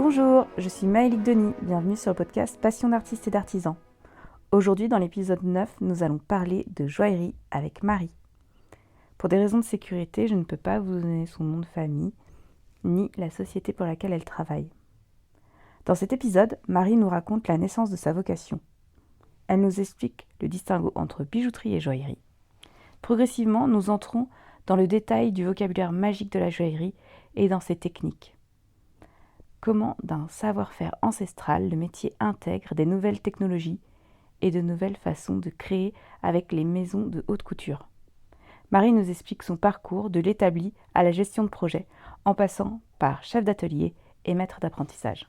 Bonjour, je suis Maëlique Denis, bienvenue sur le podcast Passion d'artistes et d'artisans. Aujourd'hui, dans l'épisode 9, nous allons parler de joaillerie avec Marie. Pour des raisons de sécurité, je ne peux pas vous donner son nom de famille, ni la société pour laquelle elle travaille. Dans cet épisode, Marie nous raconte la naissance de sa vocation. Elle nous explique le distinguo entre bijouterie et joaillerie. Progressivement, nous entrons dans le détail du vocabulaire magique de la joaillerie et dans ses techniques. Comment, d'un savoir-faire ancestral, le métier intègre des nouvelles technologies et de nouvelles façons de créer avec les maisons de haute couture. Marie nous explique son parcours de l'établi à la gestion de projet, en passant par chef d'atelier et maître d'apprentissage.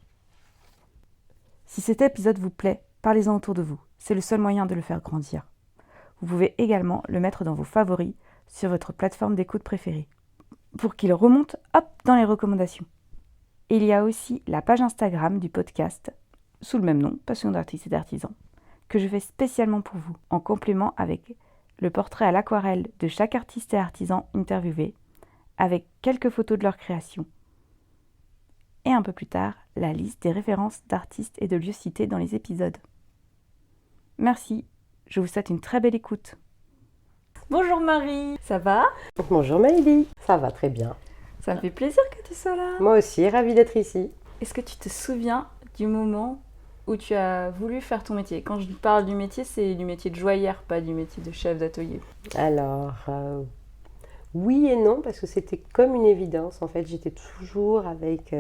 Si cet épisode vous plaît, parlez-en autour de vous, c'est le seul moyen de le faire grandir. Vous pouvez également le mettre dans vos favoris sur votre plateforme d'écoute préférée, pour qu'il remonte dans les recommandations. Il y a aussi la page Instagram du podcast, sous le même nom, Passion d'artistes et d'artisans, que je fais spécialement pour vous, en complément avec le portrait à l'aquarelle de chaque artiste et artisan interviewé, avec quelques photos de leur création. Et un peu plus tard, la liste des références d'artistes et de lieux cités dans les épisodes. Merci, je vous souhaite une très belle écoute. Bonjour Marie, ça va ? Bonjour Maëlie, ça va très bien. Ça me fait plaisir que tu sois là. Moi aussi, ravie d'être ici. Est-ce que tu te souviens du moment où tu as voulu faire ton métier ? Quand je parle du métier, c'est du métier de joaillère, pas du métier de chef d'atelier. Alors, oui et non, parce que c'était comme une évidence. En fait, j'étais toujours avec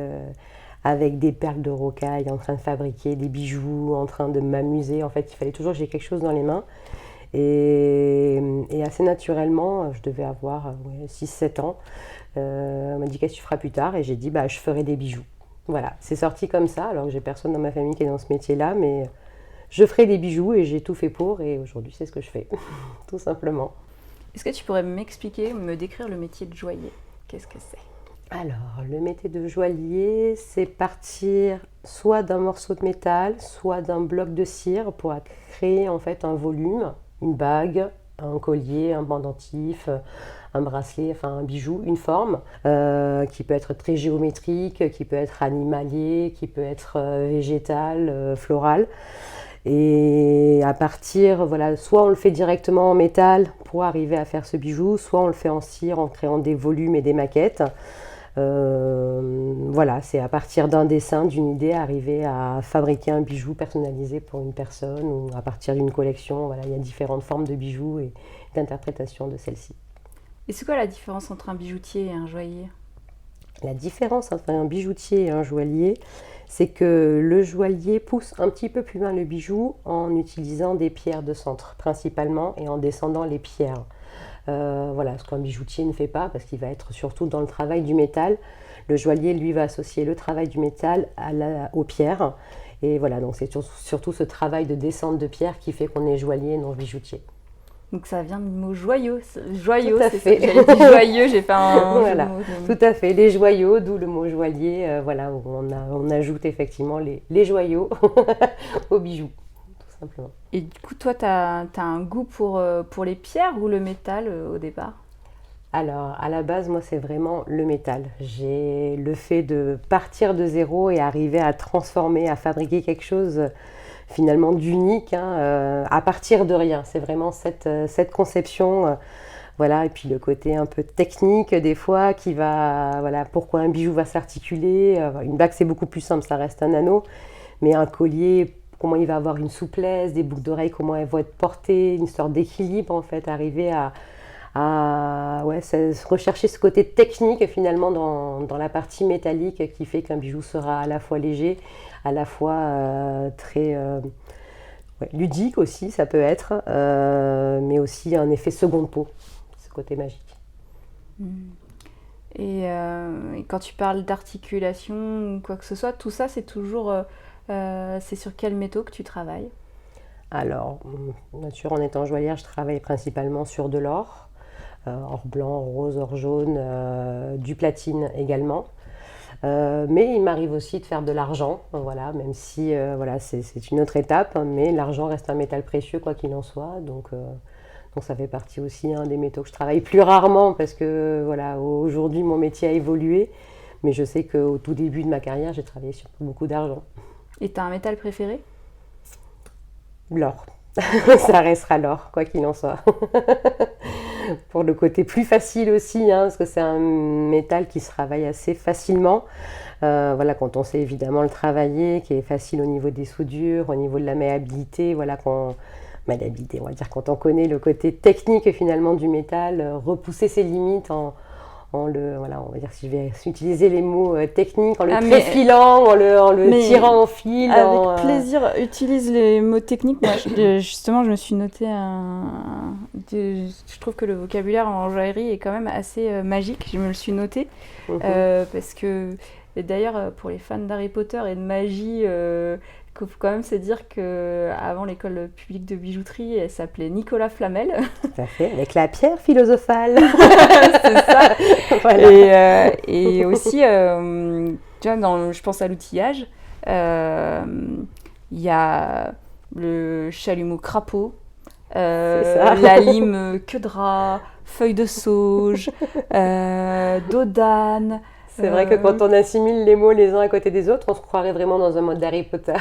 des perles de rocaille, en train de fabriquer des bijoux, en train de m'amuser. En fait, il fallait toujours que j'ai quelque chose dans les mains. Et assez naturellement, je devais avoir 6-7 ans. On m'a dit qu'est-ce que tu feras plus tard et j'ai dit je ferai des bijoux. Voilà, c'est sorti comme ça, alors que j'ai personne dans ma famille qui est dans ce métier-là, mais je ferai des bijoux et j'ai tout fait pour et aujourd'hui c'est ce que je fais, tout simplement. Est-ce que tu pourrais m'expliquer, me décrire le métier de joaillier ? Qu'est-ce que c'est ? Alors, le métier de joaillier, c'est partir soit d'un morceau de métal, soit d'un bloc de cire pour créer en fait un volume, une bague, un collier, un pendentif, un bracelet, enfin un bijou, une forme qui peut être très géométrique, qui peut être animalier, qui peut être végétal, floral. Et à partir, soit on le fait directement en métal pour arriver à faire ce bijou, soit on le fait en cire en créant des volumes et des maquettes. C'est à partir d'un dessin, d'une idée, arriver à fabriquer un bijou personnalisé pour une personne ou à partir d'une collection. Il y a différentes formes de bijoux et d'interprétation de celles-ci. Et c'est quoi la différence entre un bijoutier et un joaillier ? La différence entre un bijoutier et un joaillier, c'est que le joaillier pousse un petit peu plus loin le bijou en utilisant des pierres de centre principalement et en descendant les pierres. Ce qu'un bijoutier ne fait pas parce qu'il va être surtout dans le travail du métal. Le joaillier, lui, va associer le travail du métal aux pierres. Et donc c'est surtout ce travail de descente de pierres qui fait qu'on est joaillier et non bijoutier. Donc ça vient du mot joyau. Joyau, tout à c'est fait. Ça. J'avais dit joyeux, j'ai fait un voilà, mot. tout à fait. Les joyaux, d'où le mot joaillier. Où on ajoute effectivement les joyaux aux bijoux, tout simplement. Et du coup, toi, tu as un goût pour les pierres ou le métal au départ ? Alors, à la base, moi, c'est vraiment le métal. J'ai le fait de partir de zéro et arriver à transformer, à fabriquer quelque chose finalement d'unique, à partir de rien. C'est vraiment cette conception, et puis le côté un peu technique des fois qui va, pourquoi un bijou va s'articuler. Une bague, c'est beaucoup plus simple, ça reste un anneau, mais un collier, comment il va avoir une souplesse, des boucles d'oreilles, comment elles vont être portées, une sorte d'équilibre en fait, arriver à rechercher ce côté technique finalement dans la partie métallique qui fait qu'un bijou sera à la fois léger, à la fois très ludique aussi, ça peut être, mais aussi un effet seconde peau, ce côté magique. Et quand tu parles d'articulation ou quoi que ce soit, tout ça c'est toujours, c'est sur quels métaux que tu travailles ? Alors, bien sûr, en étant joaillière, je travaille principalement sur de l'or. Or blanc, or rose, or jaune, du platine également. Mais il m'arrive aussi de faire de l'argent, même si c'est une autre étape, mais l'argent reste un métal précieux quoi qu'il en soit, donc ça fait partie aussi des métaux que je travaille plus rarement parce que aujourd'hui mon métier a évolué, Mais je sais qu'au tout début de ma carrière, j'ai travaillé sur beaucoup d'argent. Et tu as un métal préféré? L'or. Ça restera l'or, quoi qu'il en soit. Pour le côté plus facile aussi, hein, parce que c'est un métal qui se travaille assez facilement. Voilà, quand on sait évidemment le travailler, qui est facile au niveau des soudures, au niveau de la malléabilité, voilà, malléabilité, on va dire, quand on connaît le côté technique finalement du métal, repousser ses limites voilà, on va dire, si je vais utiliser les mots techniques, en le tréfilant, en le tirant en fil. Avec plaisir, utilise les mots techniques. Moi, justement, je me suis noté je trouve que le vocabulaire en joaillerie est quand même assez magique. Je me le suis noté parce que, et d'ailleurs, pour les fans d'Harry Potter et de magie, il faut quand même se dire qu'avant l'école publique de bijouterie, elle s'appelait Nicolas Flamel. Tout à fait, avec la pierre philosophale. C'est ça. Voilà. Et aussi, tu vois, je pense à l'outillage, il y a le chalumeau crapaud, la lime queue de rat, feuille de sauge, dos d'âne. C'est vrai que quand on assimile les mots les uns à côté des autres, on se croirait vraiment dans un mode d'Harry Potter.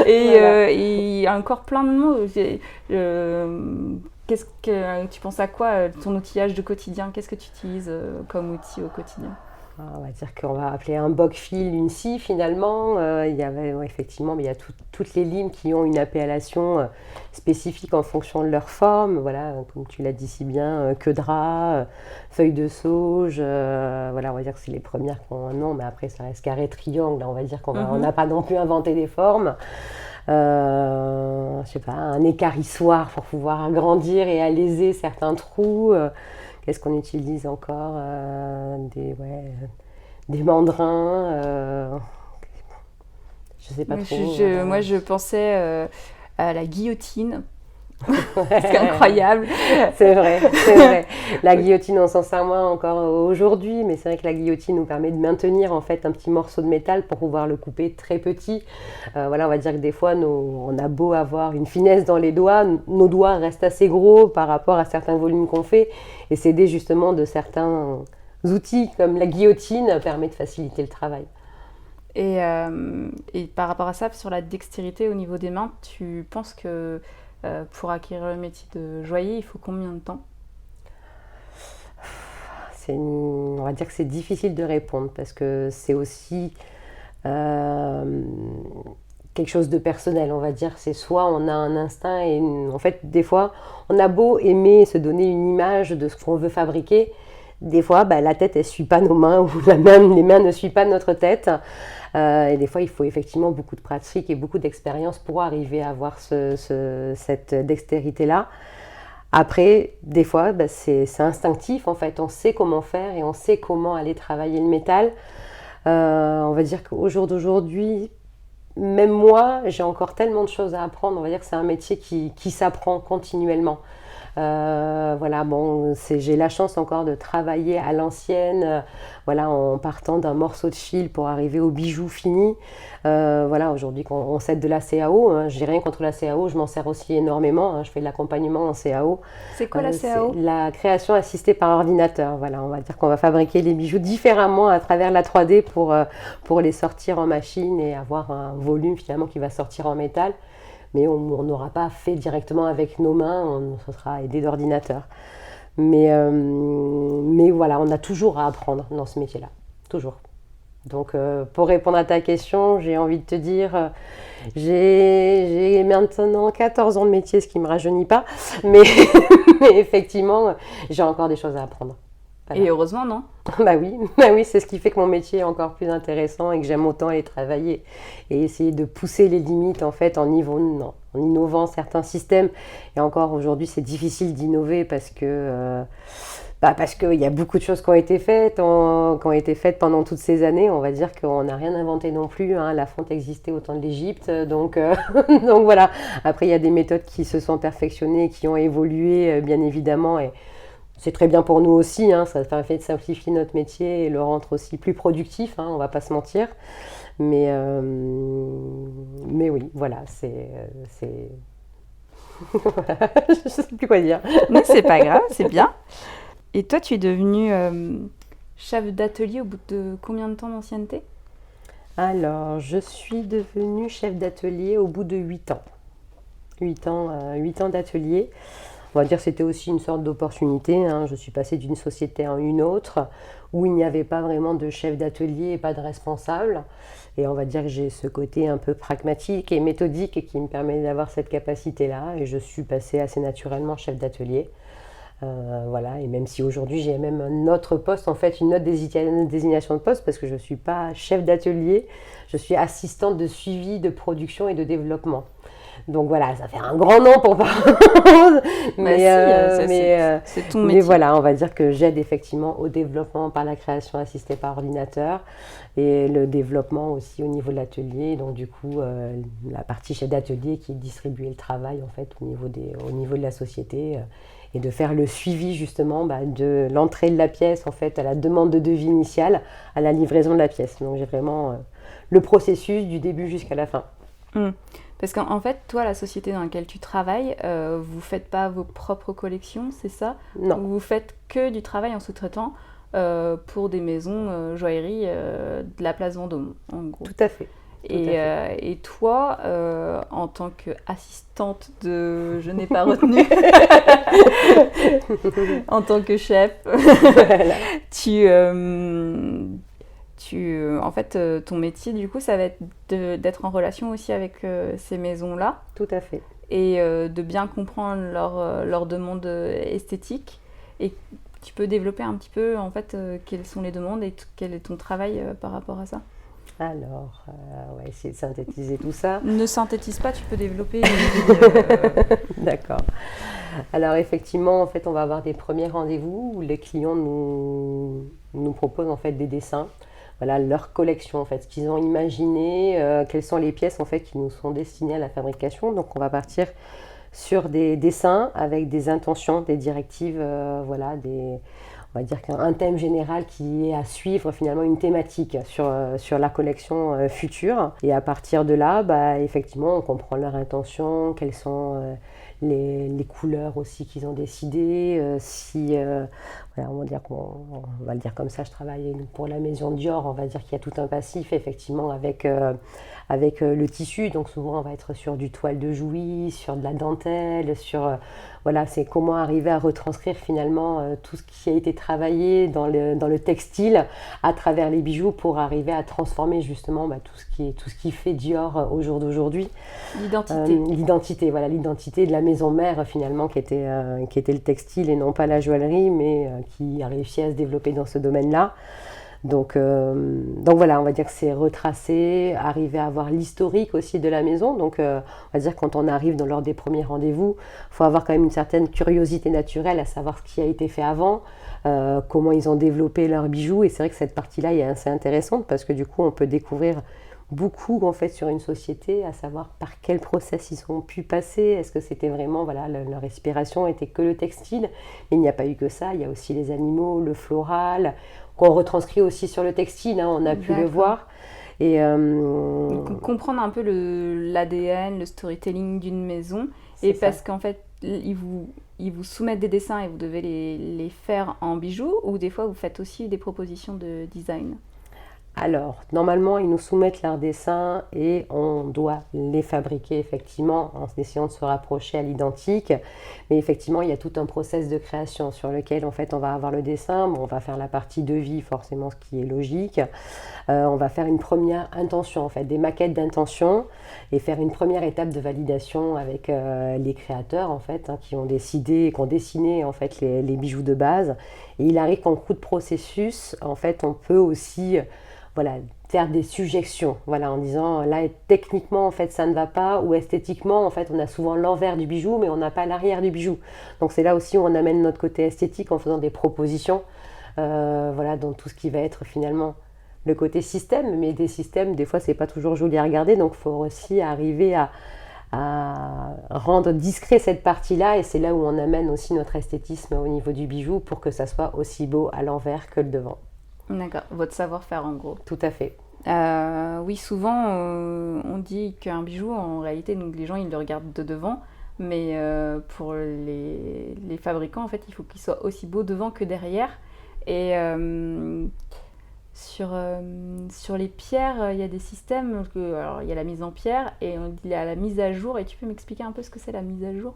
Et il y a encore plein de mots. Qu'est-ce que tu penses à quoi, ton outillage de quotidien? Qu'est-ce que tu utilises comme outil au quotidien? On va dire qu'on va appeler un boc-fil une scie finalement. Il y avait effectivement, mais il y a toutes les limes qui ont une appellation spécifique en fonction de leur forme. Voilà, comme tu l'as dit si bien, queue de rat, feuille de sauge. Voilà, on va dire que c'est les premières qui ont un nom, mais après ça reste carré, triangle. On va dire qu'on n'a pas non plus inventé des formes. Je sais pas, un écarissoir pour pouvoir agrandir et alléger certains trous. Qu'est-ce qu'on utilise encore? Des mandrins. Je sais pas trop. Moi, je pensais à la guillotine. C'est incroyable. C'est vrai. La guillotine, on s'en sert moins encore aujourd'hui, mais c'est vrai que la guillotine nous permet de maintenir en fait un petit morceau de métal pour pouvoir le couper très petit. Voilà, on va dire que des fois, on a beau avoir une finesse dans les doigts, nos doigts restent assez gros par rapport à certains volumes qu'on fait, et s'aider justement de certains outils comme la guillotine permet de faciliter le travail. Et par rapport à ça, sur la dextérité au niveau des mains, tu penses que pour acquérir le métier de joaillier, il faut combien de temps? On va dire que c'est difficile de répondre parce que c'est aussi quelque chose de personnel, on va dire. C'est soit on a un instinct et en fait, des fois, on a beau aimer se donner une image de ce qu'on veut fabriquer, des fois, la tête, elle ne suit pas nos mains ou les mains ne suivent pas notre tête. Et des fois, il faut effectivement beaucoup de pratique et beaucoup d'expérience pour arriver à avoir cette dextérité-là. Après, des fois, c'est instinctif en fait. On sait comment faire et on sait comment aller travailler le métal. On va dire qu'au jour d'aujourd'hui, même moi, j'ai encore tellement de choses à apprendre. On va dire que c'est un métier qui s'apprend continuellement. Voilà, bon, j'ai la chance encore de travailler à l'ancienne, voilà, en partant d'un morceau de fil pour arriver au bijou fini. Voilà, aujourd'hui, on s'aide de la CAO. Hein, j'ai rien contre la CAO, je m'en sers aussi énormément. Hein, je fais de l'accompagnement en CAO. C'est quoi la CAO? C'est la création assistée par ordinateur. Voilà, on va dire qu'on va fabriquer les bijoux différemment à travers la 3D pour les sortir en machine et avoir un volume finalement qui va sortir en métal. Mais on n'aura pas fait directement avec nos mains, on sera aidé d'ordinateur. Mais voilà, on a toujours à apprendre dans ce métier-là, toujours. Donc pour répondre à ta question, j'ai envie de te dire, j'ai maintenant 14 ans de métier, ce qui ne me rajeunit pas, mais effectivement, j'ai encore des choses à apprendre. Voilà. Et heureusement, non? Bah oui, c'est ce qui fait que mon métier est encore plus intéressant et que j'aime autant aller travailler et essayer de pousser les limites en fait en innovant certains systèmes. Et encore aujourd'hui, c'est difficile d'innover parce que qu'il y a beaucoup de choses qui ont été faites, pendant toutes ces années. On va dire qu'on n'a rien inventé non plus. Hein. La fonte existait au temps de l'Égypte, donc voilà. Après, il y a des méthodes qui se sont perfectionnées, qui ont évolué, bien évidemment. Et c'est très bien pour nous aussi, hein, ça fait de simplifier notre métier et le rendre aussi plus productif, hein, on ne va pas se mentir. Mais oui, voilà, voilà, je ne sais plus quoi dire. Non, c'est pas grave, c'est bien. Et toi, tu es devenue chef d'atelier au bout de combien de temps d'ancienneté? Alors, je suis devenue chef d'atelier au bout de 8 ans. 8 ans d'atelier. On va dire que c'était aussi une sorte d'opportunité, hein. Je suis passée d'une société à une autre où il n'y avait pas vraiment de chef d'atelier et pas de responsable. Et on va dire que j'ai ce côté un peu pragmatique et méthodique qui me permet d'avoir cette capacité-là. Et je suis passée assez naturellement chef d'atelier. Voilà, et même si aujourd'hui j'ai même un autre poste, en fait, une autre désignation de poste, parce que je ne suis pas chef d'atelier, je suis assistante de suivi de production et de développement. Donc voilà, ça fait un grand nom pour parler. C'est ton métier. Mais voilà, on va dire que j'aide effectivement au développement par la création assistée par ordinateur et le développement aussi au niveau de l'atelier. Donc du coup, la partie chef d'atelier qui distribue le travail en fait au niveau de la société et de faire le suivi justement de l'entrée de la pièce en fait à la demande de devis initiale à la livraison de la pièce. Donc j'ai vraiment le processus du début jusqu'à la fin. Parce qu'en fait, toi, la société dans laquelle tu travailles, vous faites pas vos propres collections, c'est ça? Non. Vous faites que du travail en sous-traitant pour des maisons joaillerie de la place Vendôme, en gros. Tout à fait. Et toi, en tant qu'assistante de... Je n'ai pas retenu. En tant que chef, Voilà. en fait, ton métier, du coup, ça va être d'être en relation aussi avec ces maisons-là. Tout à fait. Et de bien comprendre leurs demandes esthétiques. Et tu peux développer un petit peu, en fait, quelles sont les demandes et quel est ton travail par rapport à ça? Alors, on va essayer de synthétiser tout ça. Ne synthétise pas, tu peux développer. D'accord. Alors effectivement, en fait, on va avoir des premiers rendez-vous où les clients nous proposent en fait des dessins. Voilà leur collection en fait, ce qu'ils ont imaginé, quelles sont les pièces en fait qui nous sont destinées à la fabrication. Donc on va partir sur des dessins avec des intentions, des directives, voilà, on va dire qu'un thème général qui est à suivre finalement une thématique sur la collection future. Et à partir de là, effectivement, on comprend leur intention, quelles sont les couleurs aussi qu'ils ont décidé. Voilà, on va le dire comme ça, je travaille pour la maison Dior, on va dire qu'il y a tout un passif effectivement avec le tissu. Donc souvent on va être sur du toile de Jouy, sur de la dentelle, voilà, c'est comment arriver à retranscrire finalement tout ce qui a été travaillé dans le textile à travers les bijoux pour arriver à transformer justement tout ce qui fait Dior au jour d'aujourd'hui. L'identité. Voilà, l'identité de la maison mère finalement qui était le textile et non pas la joaillerie, mais qui a réussi à se développer dans ce domaine-là. Donc voilà, on va dire que c'est retracé, arriver à avoir l'historique aussi de la maison. Donc on va dire que quand on arrive lors des premiers rendez-vous, il faut avoir quand même une certaine curiosité naturelle à savoir ce qui a été fait avant, comment ils ont développé leurs bijoux. Et c'est vrai que cette partie-là est assez intéressante parce que du coup on peut découvrir beaucoup en fait sur une société, à savoir par quel process ils ont pu passer. Est-ce que c'était vraiment, voilà, leur inspiration était que le textile, mais il n'y a pas eu que ça, il y a aussi les animaux, le floral, qu'on retranscrit aussi sur le textile, hein, on a pu le voir. Et donc, comprendre un peu l'ADN, le storytelling d'une maison, et parce qu'en fait, ils vous soumettent des dessins et vous devez les faire en bijoux, ou des fois vous faites aussi des propositions de design? Alors, normalement, ils nous soumettent leurs dessins et on doit les fabriquer effectivement en essayant de se rapprocher à l'identique. Mais effectivement, il y a tout un process de création sur lequel en fait on va avoir le dessin. Bon, on va faire la partie devis, forcément, ce qui est logique. On va faire une première intention, en fait, des maquettes d'intention et faire une première étape de validation avec les créateurs en fait, hein, qui ont décidé, qui ont dessiné en fait les bijoux de base. Et il arrive qu'en cours de processus, en fait, on peut aussi voilà, faire des suggestions, voilà, en disant là techniquement en fait ça ne va pas, ou esthétiquement en fait on a souvent l'envers du bijou mais on n'a pas l'arrière du bijou. Donc c'est là aussi où on amène notre côté esthétique en faisant des propositions, voilà, dans tout ce qui va être finalement le côté système, mais des systèmes des fois c'est pas toujours joli à regarder, donc il faut aussi arriver à rendre discret cette partie-là, et c'est là où on amène aussi notre esthétisme au niveau du bijou pour que ça soit aussi beau à l'envers que le devant. D'accord, votre savoir-faire en gros. Tout à fait. Oui, souvent on dit qu'un bijou, en réalité, donc les gens ils le regardent de devant, mais pour les fabricants, en fait, il faut qu'il soit aussi beau devant que derrière. Et sur les pierres, il y a des systèmes, alors il y a la mise en pierre et il y a la mise à jour. Et tu peux m'expliquer un peu ce que c'est la mise à jour?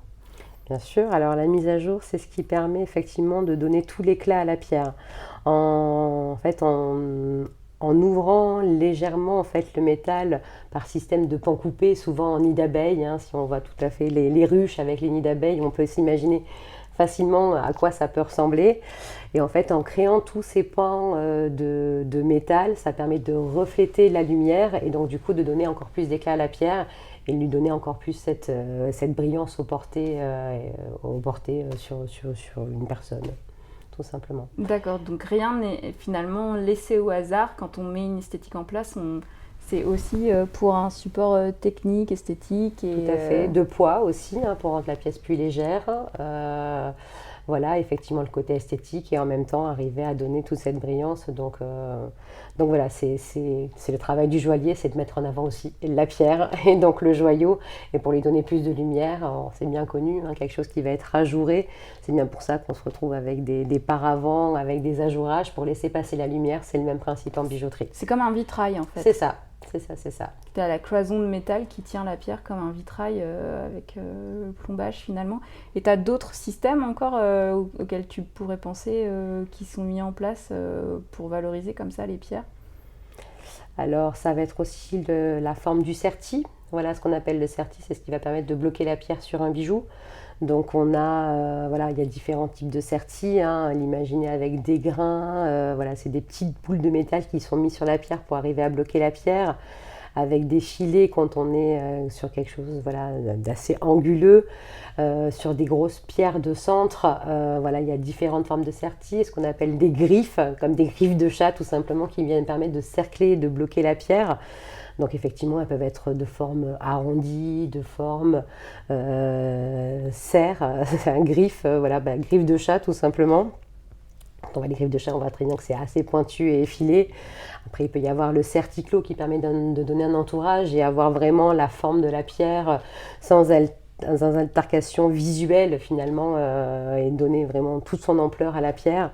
Bien sûr, alors la mise à jour, c'est ce qui permet effectivement de donner tout l'éclat à la pierre. En fait, en ouvrant légèrement en fait, le métal par système de pans coupés, souvent en nid d'abeille, hein, si on voit tout à fait les ruches avec les nids d'abeilles, on peut s'imaginer facilement à quoi ça peut ressembler. Et en fait, en créant tous ces pans de métal, ça permet de refléter la lumière et donc du coup de donner encore plus d'éclat à la pierre et de lui donner encore plus cette brillance au porté sur une personne, tout simplement. D'accord, donc rien n'est finalement laissé au hasard. Quand on met une esthétique en place, c'est aussi pour un support technique, esthétique. Et, tout à fait, de poids aussi, hein, pour rendre la pièce plus légère. Voilà, effectivement, le côté esthétique et en même temps arriver à donner toute cette brillance. Donc voilà, c'est le travail du joaillier, c'est de mettre en avant aussi la pierre et donc le joyau. Et pour lui donner plus de lumière, c'est bien connu, hein, quelque chose qui va être ajouré. C'est bien pour ça qu'on se retrouve avec des paravents, avec des ajourages pour laisser passer la lumière. C'est le même principe en bijouterie. C'est comme un vitrail en fait. C'est ça. C'est ça, c'est ça. Tu as la cloison de métal qui tient la pierre comme un vitrail avec le plombage finalement. Et tu as d'autres systèmes encore auxquels tu pourrais penser qui sont mis en place pour valoriser comme ça les pierres? Alors ça va être aussi la forme du serti. Voilà ce qu'on appelle le serti, c'est ce qui va permettre de bloquer la pierre sur un bijou. Donc on a, voilà, il y a différents types de sertis, hein, l'imaginer avec des grains, voilà, c'est des petites boules de métal qui sont mises sur la pierre pour arriver à bloquer la pierre, avec des filets quand on est sur quelque chose voilà, d'assez anguleux, sur des grosses pierres de centre, voilà, il y a différentes formes de sertis, ce qu'on appelle des griffes, comme des griffes de chat tout simplement, qui viennent permettre de cercler et de bloquer la pierre. Donc effectivement, elles peuvent être de forme arrondie, de forme serre, c'est un griffe, voilà, griffe de chat tout simplement. Quand on voit les griffes de chat, on voit très bien que c'est assez pointu et effilé. Après, il peut y avoir le certiclo qui permet de donner un entourage et avoir vraiment la forme de la pierre sans altercation visuelle finalement et donner vraiment toute son ampleur à la pierre.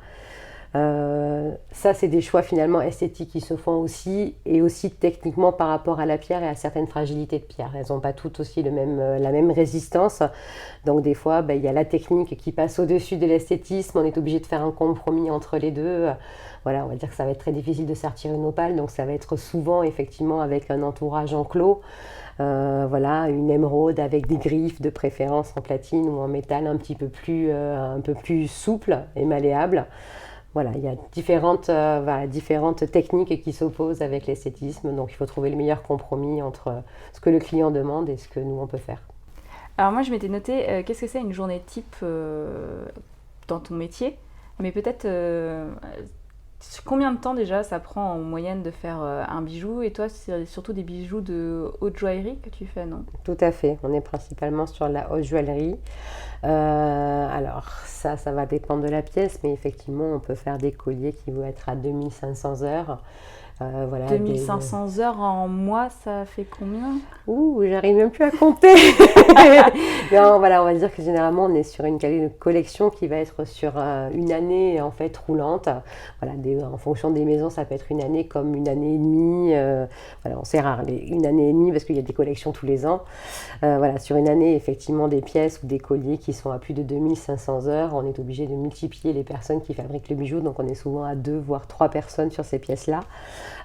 Ça, c'est des choix finalement esthétiques qui se font aussi et aussi techniquement par rapport à la pierre et à certaines fragilités de pierre. Elles n'ont pas toutes aussi la même résistance. Donc des fois, il y a la technique qui passe au-dessus de l'esthétisme. On est obligé de faire un compromis entre les deux. Voilà, on va dire que ça va être très difficile de sortir une opale. Donc ça va être souvent effectivement avec un entourage enclos. Voilà, une émeraude avec des griffes de préférence en platine ou en métal un peu plus souple et malléable. Voilà, il y a différentes techniques qui s'opposent avec l'esthétisme, donc il faut trouver le meilleur compromis entre ce que le client demande et ce que nous on peut faire. Alors moi je m'étais noté, qu'est-ce que c'est une journée type dans ton métier, mais peut-être combien de temps déjà ça prend en moyenne de faire un bijou, et toi c'est surtout des bijoux de haute joaillerie que tu fais, non? Tout à fait, on est principalement sur la haute joaillerie. Alors ça va dépendre de la pièce, mais effectivement on peut faire des colliers qui vont être à 2500 heures. Voilà, 2500 heures en mois, ça fait combien? Ouh, j'arrive même plus à compter. Non, voilà, on va dire que généralement on est sur une collection qui va être sur une année en fait roulante. Voilà, en fonction des maisons, ça peut être une année comme une année et demie. Voilà, c'est rare, une année et demie parce qu'il y a des collections tous les ans. Voilà, sur une année, effectivement, des pièces ou des colliers qui sont à plus de 2500 heures, on est obligé de multiplier les personnes qui fabriquent le bijou, donc on est souvent à 2 voire 3 personnes sur ces pièces-là.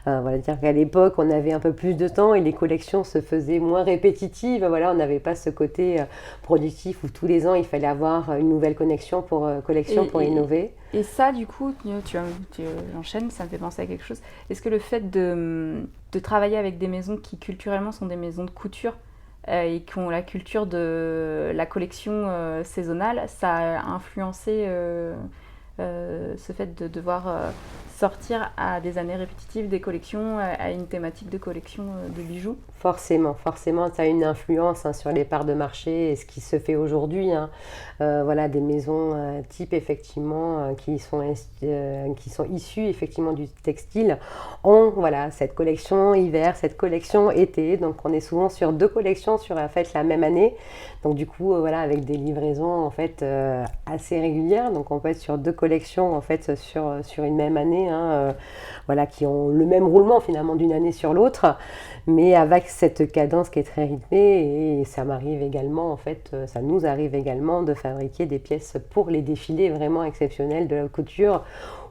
Voilà, dire qu'à l'époque, on avait un peu plus de temps et les collections se faisaient moins répétitives. Voilà, on n'avait pas ce côté productif où tous les ans, il fallait avoir une nouvelle collection pour innover. Et ça, du coup, tu enchaînes, ça me fait penser à quelque chose. Est-ce que le fait de travailler avec des maisons qui culturellement sont des maisons de couture et qui ont la culture de la collection saisonnale, ça a influencé ce fait de devoir sortir à des années répétitives des collections, à une thématique de collection de bijoux? Forcément, ça a une influence sur les parts de marché et ce qui se fait aujourd'hui. Voilà, des maisons type effectivement qui sont issues effectivement du textile ont voilà, cette collection hiver, cette collection été. Donc on est souvent sur 2 collections sur en fait, la même année. Donc du coup, voilà, avec des livraisons en fait assez régulières. Donc on peut être sur 2 collections en fait sur une même année, voilà, qui ont le même roulement finalement d'une année sur l'autre, mais avec cette cadence qui est très rythmée. Et ça m'arrive également en fait, ça nous arrive également de fabriquer des pièces pour les défilés vraiment exceptionnels de la haute couture,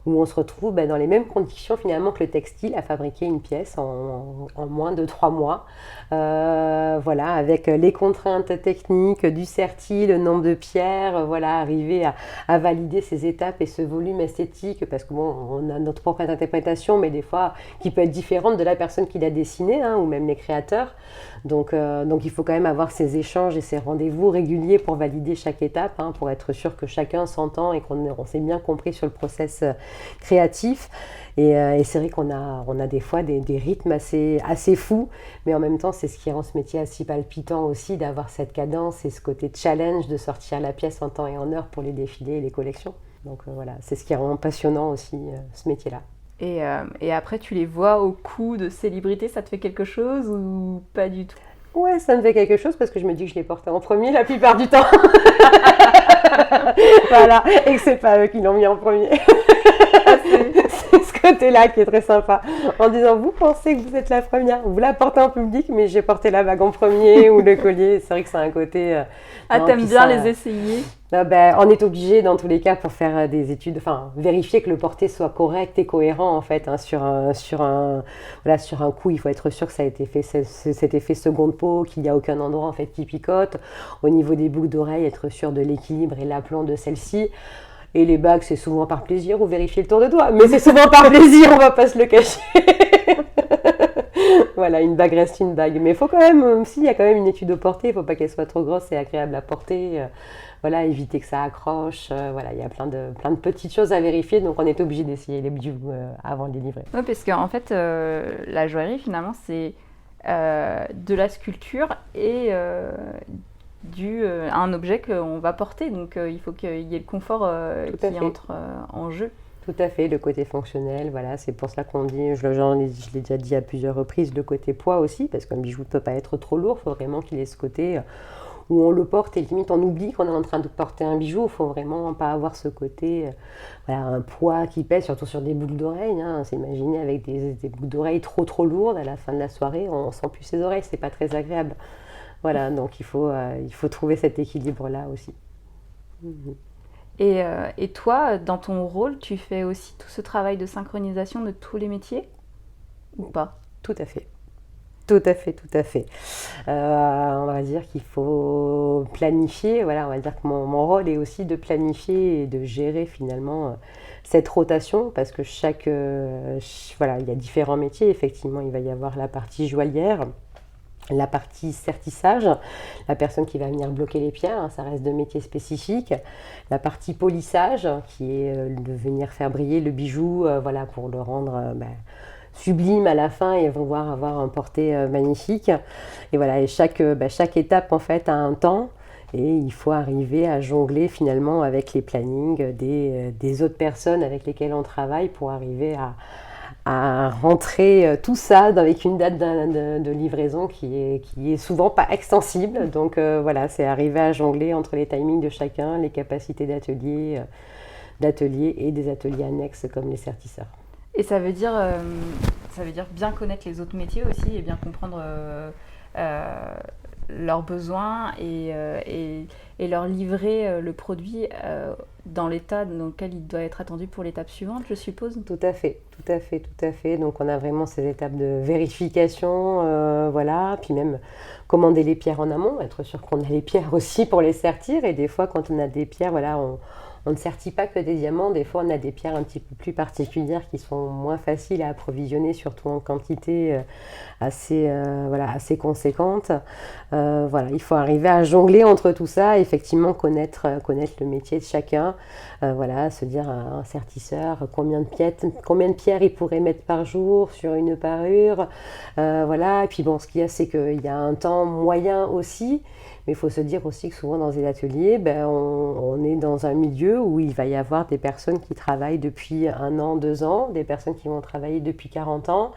où on se retrouve dans les mêmes conditions finalement que le textile, à fabriquer une pièce en moins de 3 mois. Voilà, avec les contraintes techniques du serti, le nombre de pierres, voilà, arriver à valider ces étapes et ce volume esthétique, parce que bon, on a notre propre interprétation, mais des fois qui peut être différente de la personne qui l'a dessiné, ou même les créateurs. Donc il faut quand même avoir ces échanges et ces rendez-vous réguliers pour valider chaque étape, pour être sûr que chacun s'entend et qu'on s'est bien compris sur le process créatif. Et c'est vrai qu'on a des fois des rythmes assez fous, mais en même temps, c'est ce qui rend ce métier assez palpitant aussi, d'avoir cette cadence et ce côté challenge de sortir la pièce en temps et en heure pour les défilés et les collections. Donc voilà, c'est ce qui rend passionnant aussi ce métier-là. Et après, tu les vois au coup de célébrité, ça te fait quelque chose ou pas du tout? Ouais, ça me fait quelque chose parce que je me dis que je les portais en premier la plupart du temps. Voilà, et que c'est pas eux qui l'ont mis en premier. C'est ce côté-là qui est très sympa. En disant, vous pensez que vous êtes la première, vous la portez en public, mais j'ai porté la bague en premier ou le collier. C'est vrai que c'est un côté... t'aimes bien les essayer? On est obligé dans tous les cas pour faire des études, vérifier que le porté soit correct et cohérent en fait, sur un coup. Il faut être sûr que ça a été fait, cet effet seconde peau, qu'il n'y a aucun endroit en fait qui picote. Au niveau des boucles d'oreilles, être sûr de l'équilibre et l'aplomb de celle-ci. Et les bagues, c'est souvent par plaisir ou vérifier le tour de doigt, mais c'est souvent par plaisir, on va pas se le cacher. Voilà, une bague reste une bague, mais il faut quand même, s'il y a quand même une étude au porté, il ne faut pas qu'elle soit trop grosse et agréable à porter. Voilà, éviter que ça accroche. Voilà, il y a plein de petites choses à vérifier, donc on est obligé d'essayer les bijoux avant de les livrer. Oui, parce qu'en fait, la joaillerie, finalement, c'est de la sculpture et un objet qu'on va porter. Donc, il faut qu'il y ait le confort qui entre en jeu. Tout à fait, le côté fonctionnel, voilà, c'est pour cela qu'on dit, je l'ai déjà dit à plusieurs reprises, le côté poids aussi, parce qu'un bijou ne peut pas être trop lourd, il faut vraiment qu'il ait ce côté où on le porte et limite on oublie qu'on est en train de porter un bijou. Il ne faut vraiment pas avoir ce côté, un poids qui pèse, surtout sur des boucles d'oreilles. S'imaginer avec des boucles d'oreilles trop lourdes, à la fin de la soirée, on ne sent plus ses oreilles, c'est pas très agréable. Voilà, donc il faut trouver cet équilibre-là aussi. Et toi, dans ton rôle, tu fais aussi tout ce travail de synchronisation de tous les métiers ou pas? Tout à fait. Tout à fait. On va dire qu'il faut planifier. Voilà, on va dire que mon rôle est aussi de planifier et de gérer finalement cette rotation, parce que voilà, il y a différents métiers. Effectivement, il va y avoir la partie joaillière, la partie sertissage, la personne qui va venir bloquer les pierres, ça reste 2 métiers spécifiques. La partie polissage, qui est de venir faire briller le bijou, voilà, pour le rendre sublime à la fin et pouvoir avoir un porté magnifique. Et voilà, et chaque étape en fait a un temps, et il faut arriver à jongler finalement avec les plannings des autres personnes avec lesquelles on travaille pour arriver à rentrer tout ça avec une date de livraison qui est souvent pas extensible. Donc voilà, c'est arriver à jongler entre les timings de chacun, les capacités d'atelier et des ateliers annexes comme les sertisseurs. Et ça veut dire bien connaître les autres métiers aussi et bien comprendre leurs besoins et leur livrer le produit dans l'état dans lequel il doit être attendu pour l'étape suivante, je suppose. Tout à fait. Donc on a vraiment ces étapes de vérification, voilà, puis même commander les pierres en amont, être sûr qu'on a les pierres aussi pour les sertir. Et des fois, quand on a des pierres, voilà, On ne sertit pas que des diamants, des fois on a des pierres un petit peu plus particulières qui sont moins faciles à approvisionner, surtout en quantité assez conséquente. Voilà, il faut arriver à jongler entre tout ça, effectivement connaître le métier de chacun, voilà, se dire à un sertisseur combien de pierres il pourrait mettre par jour sur une parure, voilà. Et puis bon, ce qu'il y a, c'est qu'il y a un temps moyen aussi. Mais il faut se dire aussi que souvent dans les ateliers, on est dans un milieu où il va y avoir des personnes qui travaillent depuis 1 an, 2 ans, des personnes qui vont travailler depuis 40 ans.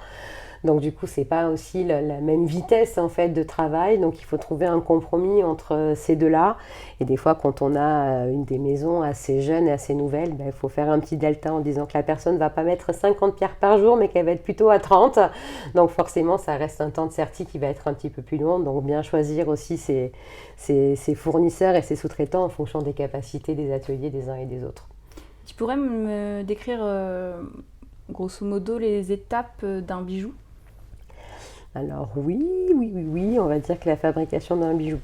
Donc du coup, c'est pas aussi la même vitesse en fait de travail. Donc il faut trouver un compromis entre ces deux-là. Et des fois, quand on a une des maisons assez jeune et assez nouvelle, il faut faire un petit delta en disant que la personne ne va pas mettre 50 pierres par jour, mais qu'elle va être plutôt à 30. Donc forcément, ça reste un temps de serti qui va être un petit peu plus long. Donc bien choisir aussi ses fournisseurs et ses sous-traitants en fonction des capacités des ateliers des uns et des autres. Tu pourrais me décrire grosso modo les étapes d'un bijou ? Alors oui, on va dire que la fabrication d'un bijou,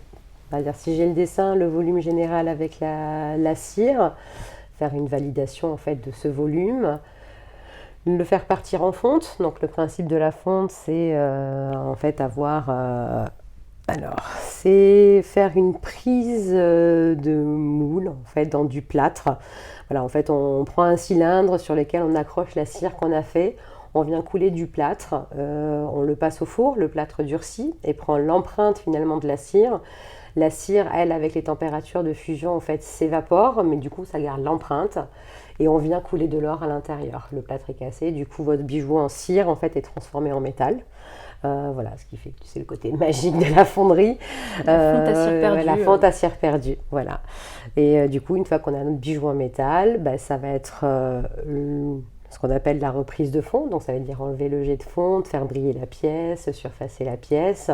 on va dire si j'ai le dessin, le volume général avec la cire, faire une validation en fait de ce volume, le faire partir en fonte. Donc le principe de la fonte, c'est en fait c'est faire une prise de moule en fait dans du plâtre. Voilà, en fait on prend un cylindre sur lequel on accroche la cire qu'on a fait. On vient couler du plâtre, on le passe au four, le plâtre durcit et prend l'empreinte finalement de la cire. La cire, elle, avec les températures de fusion, en fait, s'évapore, mais du coup, ça garde l'empreinte. Et on vient couler de l'or à l'intérieur. Le plâtre est cassé, du coup, votre bijou en cire, en fait, est transformé en métal. Voilà, ce qui fait que c'est le côté magique de la fonderie. La fonte à cire perdue. La fonte à cire perdue, voilà. Et du coup, une fois qu'on a notre bijou en métal, ça va être ce qu'on appelle la reprise de fonte. Donc ça veut dire enlever le jet de fonte, faire briller la pièce, surfacer la pièce,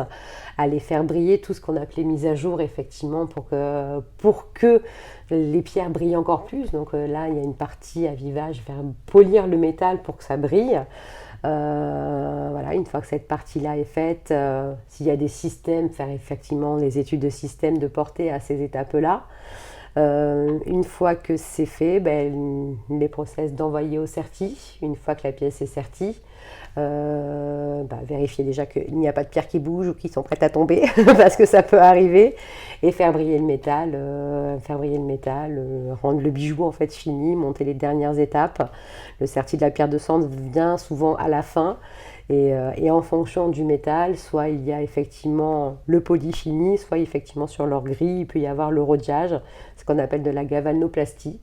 aller faire briller tout ce qu'on appelait mise à jour effectivement pour que les pierres brillent encore plus. Donc là, il y a une partie avivage, faire polir le métal pour que ça brille. Voilà, une fois que cette partie-là est faite, s'il y a des systèmes, faire effectivement les études de système de portée à ces étapes-là. Une fois que c'est fait, les process d'envoyer au serti. Une fois que la pièce est sertie, vérifier déjà qu'il n'y a pas de pierres qui bougent ou qui sont prêtes à tomber parce que ça peut arriver, et faire briller le métal, rendre le bijou en fait fini, monter les dernières étapes. Le serti de la pierre de cendre vient souvent à la fin. Et en fonction du métal, soit il y a effectivement le poli fini, soit effectivement sur l'or gris, il peut y avoir le rhodiage, ce qu'on appelle de la galvanoplastie.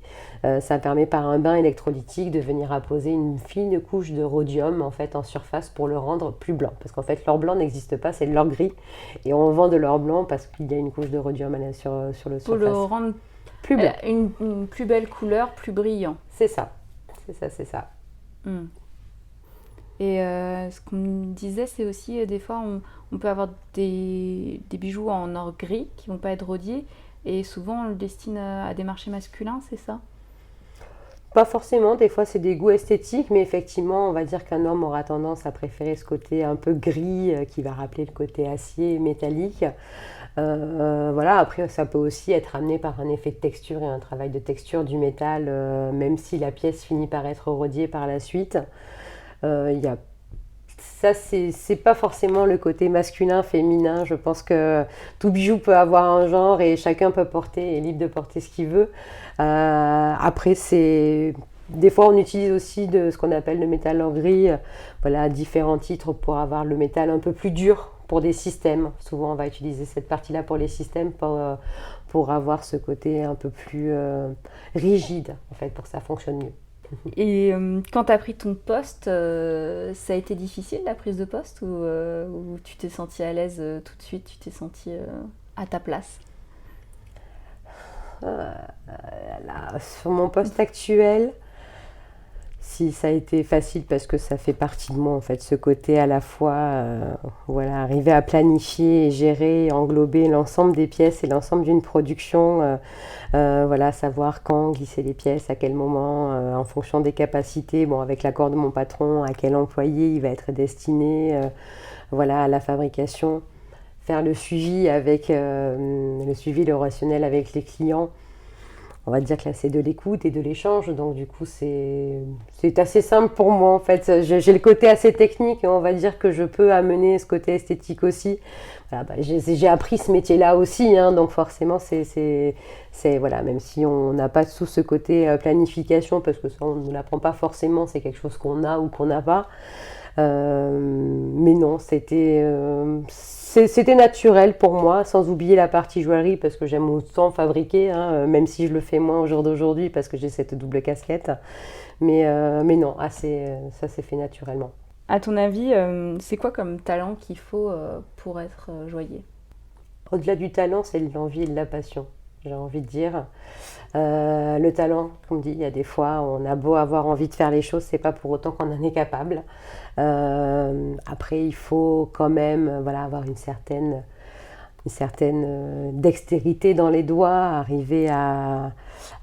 Ça permet par un bain électrolytique de venir apposer une fine couche de rhodium en fait en surface pour le rendre plus blanc. Parce qu'en fait l'or blanc n'existe pas, c'est de l'or gris. Et on vend de l'or blanc parce qu'il y a une couche de rhodium sur le surface. Pour le rendre plus blanc. Une plus belle couleur, plus brillant. C'est ça. Et ce qu'on me disait, c'est aussi des fois on peut avoir des bijoux en or gris qui vont pas être rhodiés, et souvent on le destine à des marchés masculins, c'est ça ? Pas forcément, des fois c'est des goûts esthétiques, mais effectivement on va dire qu'un homme aura tendance à préférer ce côté un peu gris qui va rappeler le côté acier métallique. Voilà, après ça peut aussi être amené par un effet de texture et un travail de texture du métal, même si la pièce finit par être rhodiée par la suite. Ça, c'est pas forcément le côté masculin, féminin. Je pense que tout bijou peut avoir un genre et chacun peut porter, est libre de porter ce qu'il veut. Après, des fois, on utilise aussi ce qu'on appelle le métal or gris, voilà, différents titres pour avoir le métal un peu plus dur pour des systèmes. Souvent, on va utiliser cette partie-là pour les systèmes pour avoir ce côté un peu plus rigide, en fait, pour que ça fonctionne mieux. Et quand tu as pris ton poste, ça a été difficile la prise de poste, ou tu t'es sentie à l'aise tout de suite, tu t'es sentie à ta place ? Sur mon poste actuel, si ça a été facile parce que ça fait partie de moi en fait, ce côté à la fois arriver à planifier et gérer, englober l'ensemble des pièces et l'ensemble d'une production, savoir quand glisser les pièces, à quel moment, en fonction des capacités, avec l'accord de mon patron, à quel employé il va être destiné, à la fabrication, faire le suivi le relationnel avec les clients. on va dire que là, c'est de l'écoute et de l'échange. Donc, du coup, c'est assez simple pour moi, en fait. J'ai le côté assez technique et on va dire que je peux amener ce côté esthétique aussi. Voilà, j'ai appris ce métier-là aussi, hein, donc forcément, voilà, même si on n'a pas tout ce côté planification, parce que ça, on ne l'apprend pas forcément, c'est quelque chose qu'on a ou qu'on n'a pas. Mais non, c'était naturel pour moi, sans oublier la partie joaillerie, parce que j'aime autant fabriquer, hein, même si je le fais moins au jour d'aujourd'hui, parce que j'ai cette double casquette. Mais non, ça s'est fait naturellement. À ton avis, c'est quoi comme talent qu'il faut pour être joaillier ? Au-delà du talent, c'est l'envie et de la passion, j'ai envie de dire. Le talent, comme dit, il y a des fois, on a beau avoir envie de faire les choses, c'est pas pour autant qu'on en est capable. Après, il faut quand même avoir une certaine dextérité dans les doigts, arriver à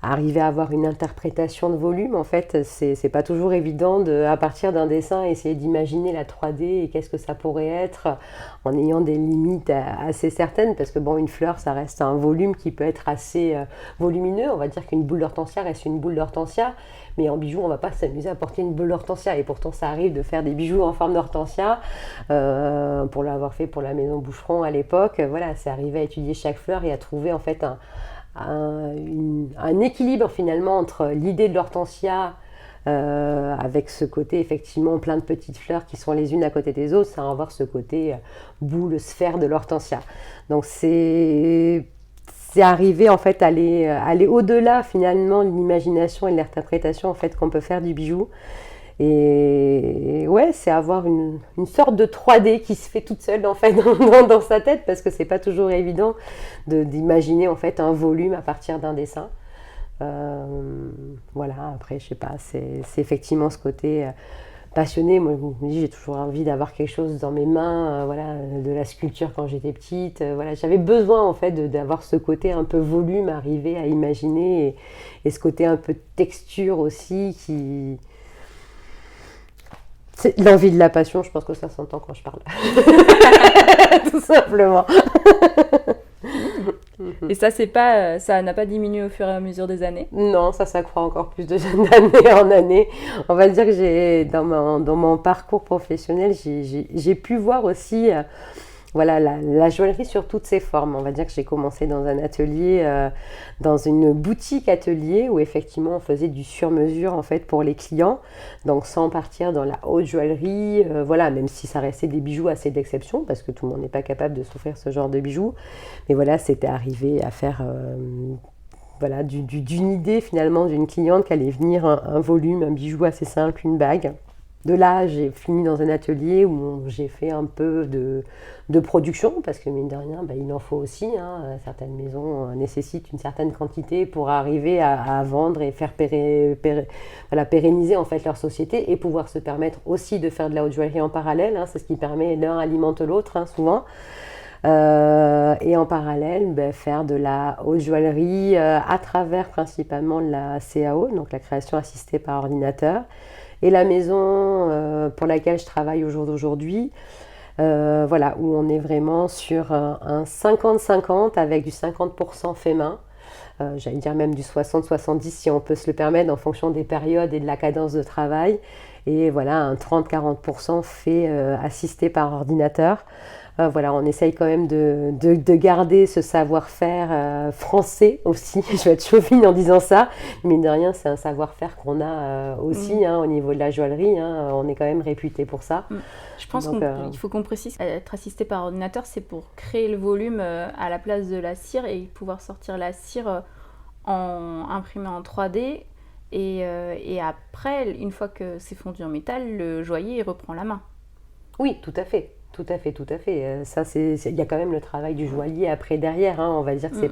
avoir une interprétation de volume. En fait, c'est pas toujours évident à partir d'un dessin, essayer d'imaginer la 3D et qu'est-ce que ça pourrait être en ayant des limites assez certaines, parce que bon, une fleur, ça reste un volume qui peut être assez volumineux. On va dire qu'une boule d'hortensia reste une boule d'hortensia, mais en bijoux, on ne va pas s'amuser à porter une boule d'hortensia. Et pourtant, ça arrive de faire des bijoux en forme d'hortensia. Pour l'avoir fait pour la maison Boucheron à l'époque, voilà, c'est arrivé à étudier chaque fleur et à trouver en fait un équilibre finalement entre l'idée de l'hortensia avec ce côté effectivement plein de petites fleurs qui sont les unes à côté des autres, sans avoir ce côté boule, sphère de l'hortensia. Donc c'est arrivé en fait à aller au-delà finalement de l'imagination et de l'interprétation en fait qu'on peut faire du bijou. Et ouais, c'est avoir une sorte de 3D qui se fait toute seule en fait dans sa tête, parce que c'est pas toujours évident d'imaginer en fait un volume à partir d'un dessin. Voilà, après je sais pas, c'est effectivement ce côté passionné. Moi j'ai toujours envie d'avoir quelque chose dans mes mains, voilà, de la sculpture quand j'étais petite, voilà, j'avais besoin en fait d'avoir ce côté un peu volume, arriver à imaginer, et ce côté un peu texture aussi qui... C'est l'envie de la passion, je pense que ça s'entend quand je parle. Tout simplement. Et ça n'a pas diminué au fur et à mesure des années ? Non, ça s'accroît encore plus d'année en année. On va dire que dans mon parcours professionnel, j'ai pu voir aussi la joaillerie sur toutes ses formes. On va dire que j'ai commencé dans un atelier, dans une boutique atelier où effectivement on faisait du sur-mesure en fait pour les clients, donc sans partir dans la haute joaillerie, même si ça restait des bijoux assez d'exception, parce que tout le monde n'est pas capable de s'offrir ce genre de bijoux. Mais voilà, c'était arrivé à faire d'une idée finalement d'une cliente qui allait venir un volume, un bijou assez simple, une bague. De là, j'ai fini dans un atelier où j'ai fait un peu de production, parce que mine de rien, il en faut aussi. Certaines maisons nécessitent une certaine quantité pour arriver à vendre et faire pérenniser en fait leur société, et pouvoir se permettre aussi de faire de la haute joaillerie en parallèle. C'est ce qui permet, l'un alimente l'autre souvent. Et en parallèle, faire de la haute joaillerie à travers principalement la CAO, donc la création assistée par ordinateur. Et la maison pour laquelle je travaille au jour d'aujourd'hui, où on est vraiment sur un 50-50 avec du 50% fait main. J'allais dire même du 60-70 si on peut se le permettre en fonction des périodes et de la cadence de travail. Et voilà, un 30-40% fait assisté par ordinateur. On essaye quand même de garder ce savoir-faire français aussi. Je vais être chauvine en disant ça, mais de rien, c'est un savoir-faire qu'on a aussi au niveau de la joaillerie. On est quand même réputé pour ça. Je pense qu'il faut qu'on précise, être assisté par ordinateur, c'est pour créer le volume à la place de la cire et pouvoir sortir la cire imprimée en 3D. Et après, une fois que c'est fondu en métal, le joaillier il reprend la main. Oui, tout à fait. Tout à fait. Ça, il y a quand même le travail du joaillier après derrière. On va dire que c'est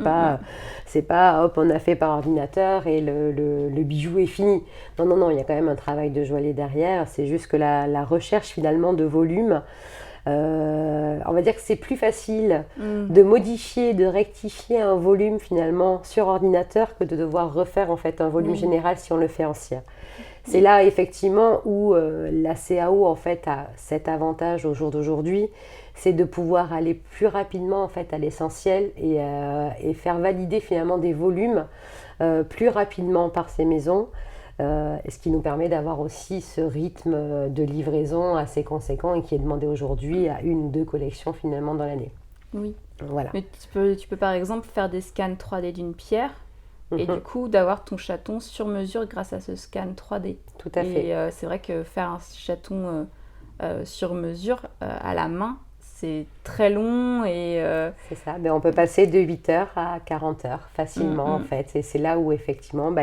pas hop, on a fait par ordinateur et le bijou est fini. Non, il y a quand même un travail de joaillier derrière. C'est juste que la recherche finalement de volume, on va dire que c'est plus facile de modifier, de rectifier un volume finalement sur ordinateur que de devoir refaire en fait un volume général si on le fait en cire. C'est là effectivement où la CAO en fait a cet avantage au jour d'aujourd'hui, c'est de pouvoir aller plus rapidement en fait à l'essentiel et faire valider finalement des volumes plus rapidement par ces maisons. Ce qui nous permet d'avoir aussi ce rythme de livraison assez conséquent et qui est demandé aujourd'hui à 1 ou 2 collections finalement dans l'année. Oui. Voilà. Mais tu peux par exemple faire des scans 3D d'une pierre et du coup d'avoir ton chaton sur mesure grâce à ce scan 3D. Tout à fait. Et c'est vrai que faire un chaton sur mesure à la main, c'est très long et... C'est ça, mais on peut passer de 8 heures à 40 heures facilement en fait. Et c'est là où effectivement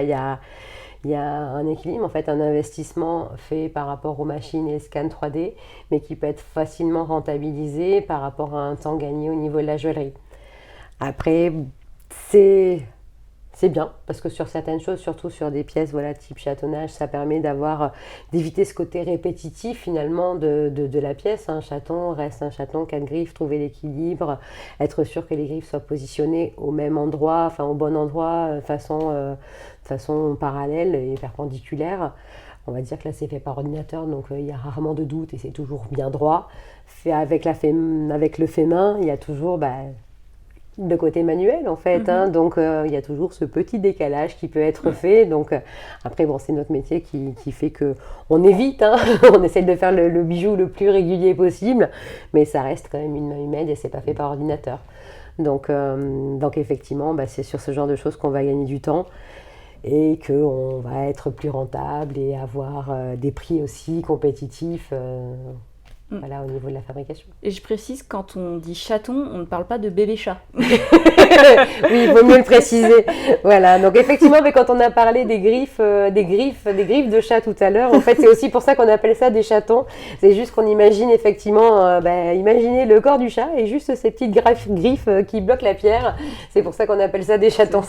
il y a un équilibre, en fait, un investissement fait par rapport aux machines et scan 3D, mais qui peut être facilement rentabilisé par rapport à un temps gagné au niveau de la joaillerie. Après, c'est bien, parce que sur certaines choses, surtout sur des pièces type chatonnage, ça permet d'éviter ce côté répétitif finalement de la pièce. Un chaton reste un chaton, 4 griffes, trouver l'équilibre, être sûr que les griffes soient positionnées au même endroit, enfin au bon endroit, façon parallèle et perpendiculaire. On va dire que là c'est fait par ordinateur, donc il y a rarement de doute et c'est toujours bien droit. Fait avec le fait main, il y a toujours de côté manuel en fait, donc il y a toujours ce petit décalage qui peut être fait. Donc après c'est notre métier qui fait que on évite, on essaie de faire le bijou le plus régulier possible, mais ça reste quand même une main humaine et c'est pas fait par ordinateur. Donc effectivement c'est sur ce genre de choses qu'on va gagner du temps et qu'on va être plus rentable et avoir des prix aussi compétitifs. Voilà, au niveau de la fabrication. Et je précise, quand on dit chaton, on ne parle pas de bébé chat. Oui, il vaut mieux le préciser. Voilà, donc effectivement, mais quand on a parlé des griffes de chat tout à l'heure, en fait, c'est aussi pour ça qu'on appelle ça des chatons. C'est juste qu'on imagine effectivement, imaginez le corps du chat et juste ces petites griffes qui bloquent la pierre. C'est pour ça qu'on appelle ça des chatons.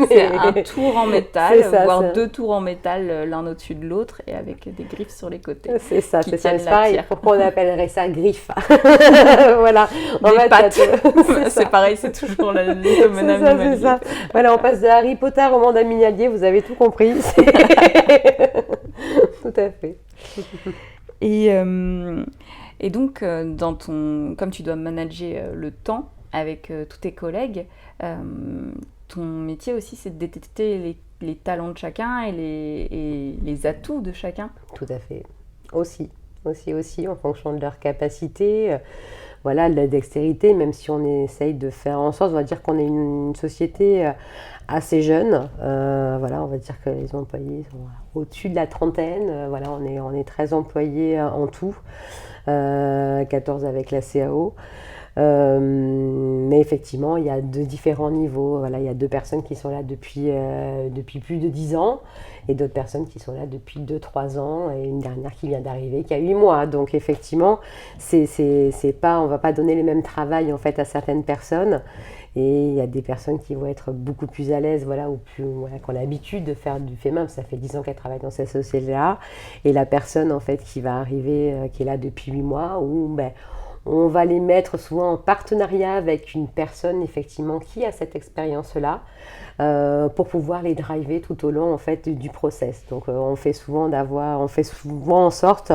C'est un tour en métal, voire 2 tours en métal l'un au-dessus de l'autre et avec des griffes sur les côtés. C'est ça, c'est pareil. Pourquoi on appellerait ça griffe? Voilà. Des pattes. C'est pareil, c'est toujours le domaine animalier. C'est ça. Voilà, on passe de Harry Potter au monde animalier, vous avez tout compris. Tout à fait. Et donc, comme tu dois manager le temps avec tous tes collègues, ton métier aussi, c'est de détecter les talents de chacun et les atouts de chacun. Tout à fait. Aussi, en fonction de leur capacité, de la dextérité, même si on essaye de faire en sorte, on va dire qu'on est une société assez jeune, on va dire que les employés sont au-dessus de la trentaine, on est 13 employés en tout, 14 avec la CAO. Mais effectivement, il y a de différents niveaux. Il y a 2 personnes qui sont là depuis plus de 10 ans et d'autres personnes qui sont là depuis 2-3 ans et une dernière qui vient d'arriver qui a 8 mois. Donc effectivement, on va pas donner le même travail en fait à certaines personnes. Et il y a des personnes qui vont être beaucoup plus à l'aise, qui ont l'habitude de faire du fait main, ça fait 10 ans qu'elle travaille dans cette société-là. Et la personne en fait qui va arriver, qui est là depuis 8 mois, on va les mettre souvent en partenariat avec une personne effectivement qui a cette expérience-là pour pouvoir les driver tout au long en fait du process. Donc on fait souvent en sorte